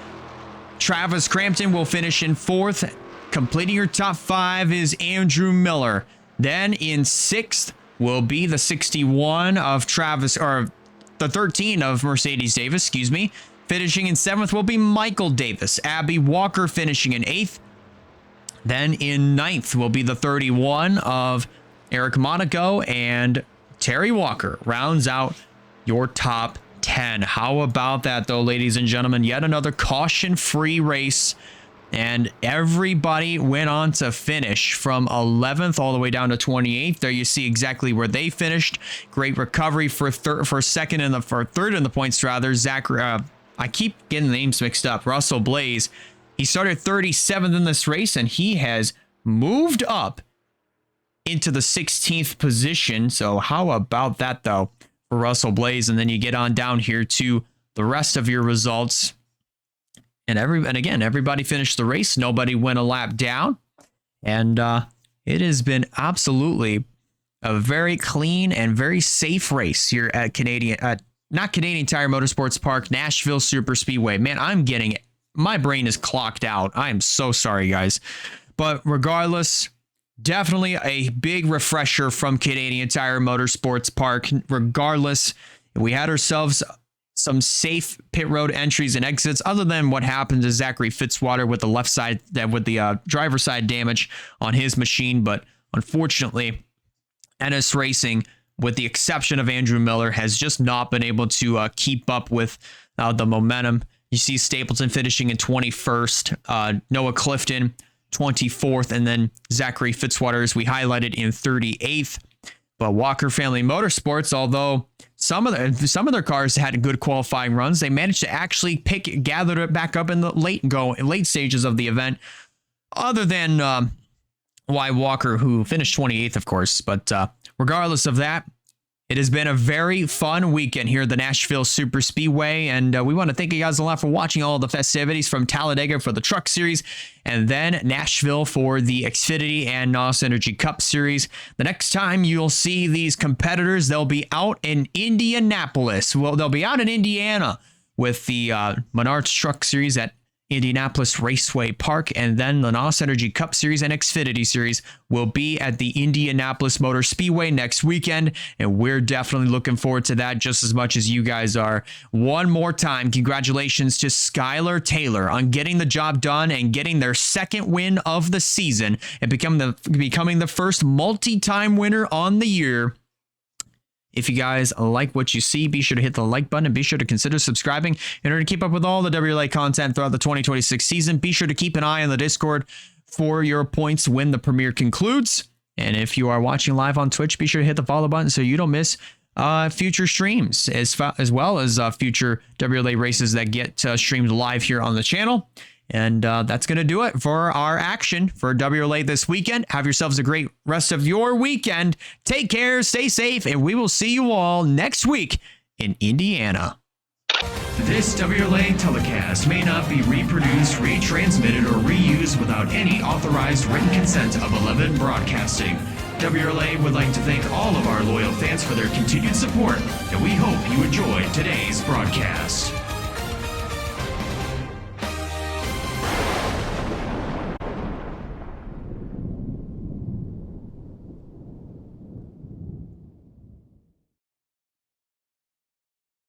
Speaker 6: Travis Crampton will finish in fourth. Completing your top five is Andrew Miller. Then in sixth will be the 61 of Travis, or the 13 of Mercedes Davis, excuse me. Finishing in seventh will be Michael Davis. Abby Walker finishing in eighth. Then in ninth will be the 31 of Eric Monaco, and Terry Walker rounds out your top 10. How about that, though, ladies and gentlemen? Yet another caution-free race, and everybody went on to finish from 11th all the way down to 28th. There you see exactly where they finished. Great recovery for second and for third in the points, rather. I keep getting the names mixed up. Russell Blaze. He started 37th in this race, and he has moved up into the 16th position. So how about that, though, for Russell Blaze? And then you get on down here to the rest of your results. And again, everybody finished the race. Nobody went a lap down. And it has been absolutely a very clean and very safe race here at not Canadian Tire Motorsports Park, Nashville Super Speedway. Man, my brain is clocked out. I am so sorry, guys. But regardless, definitely a big refresher from Canadian Tire Motorsports Park. Regardless, we had ourselves some safe pit road entries and exits, other than what happened to Zachary Fitzwater with the left side, with the driver's side damage on his machine. But unfortunately, NS Racing, with the exception of Andrew Miller, has just not been able to keep up with the momentum. You see Stapleton finishing in 21st, Noah Clifton 24th, and then Zachary Fitzwater, as we highlighted, in 38th. But Walker Family Motorsports, although some of their cars had good qualifying runs, they managed to actually gather it back up in the late stages of the event. Other than Y. Walker, who finished 28th, of course. But regardless of that, it has been a very fun weekend here at the Nashville Super Speedway, and we want to thank you guys a lot for watching all the festivities from Talladega for the Truck Series, and then Nashville for the Xfinity and NOS Energy Cup Series. The next time you'll see these competitors, they'll be out in Indianapolis. Well, they'll be out in Indiana with the Menards Truck Series at Indianapolis Raceway Park, and then the NOS Energy Cup Series and Xfinity Series will be at the Indianapolis Motor Speedway next weekend, and we're definitely looking forward to that just as much as you guys are. One more time, congratulations to Skylar Taylor on getting the job done and getting their second win of the season and becoming the first multi-time winner on the year. If you guys like what you see, be sure to hit the like button and be sure to consider subscribing in order to keep up with all the WRLA content throughout the 2026 season. Be sure to keep an eye on the Discord for your points when the premiere concludes. And if you are watching live on Twitch, be sure to hit the follow button so you don't miss future streams as well as future WRLA races that get streamed live here on the channel. And that's going to do it for our action for WRLA this weekend. Have yourselves a great rest of your weekend. Take care, stay safe, and we will see you all next week in Indiana. This WRLA telecast may not be reproduced, retransmitted, or reused without any authorized written consent of 11 Broadcasting. WRLA would like to thank all of our loyal fans for their continued support, and we hope you enjoyed today's broadcast.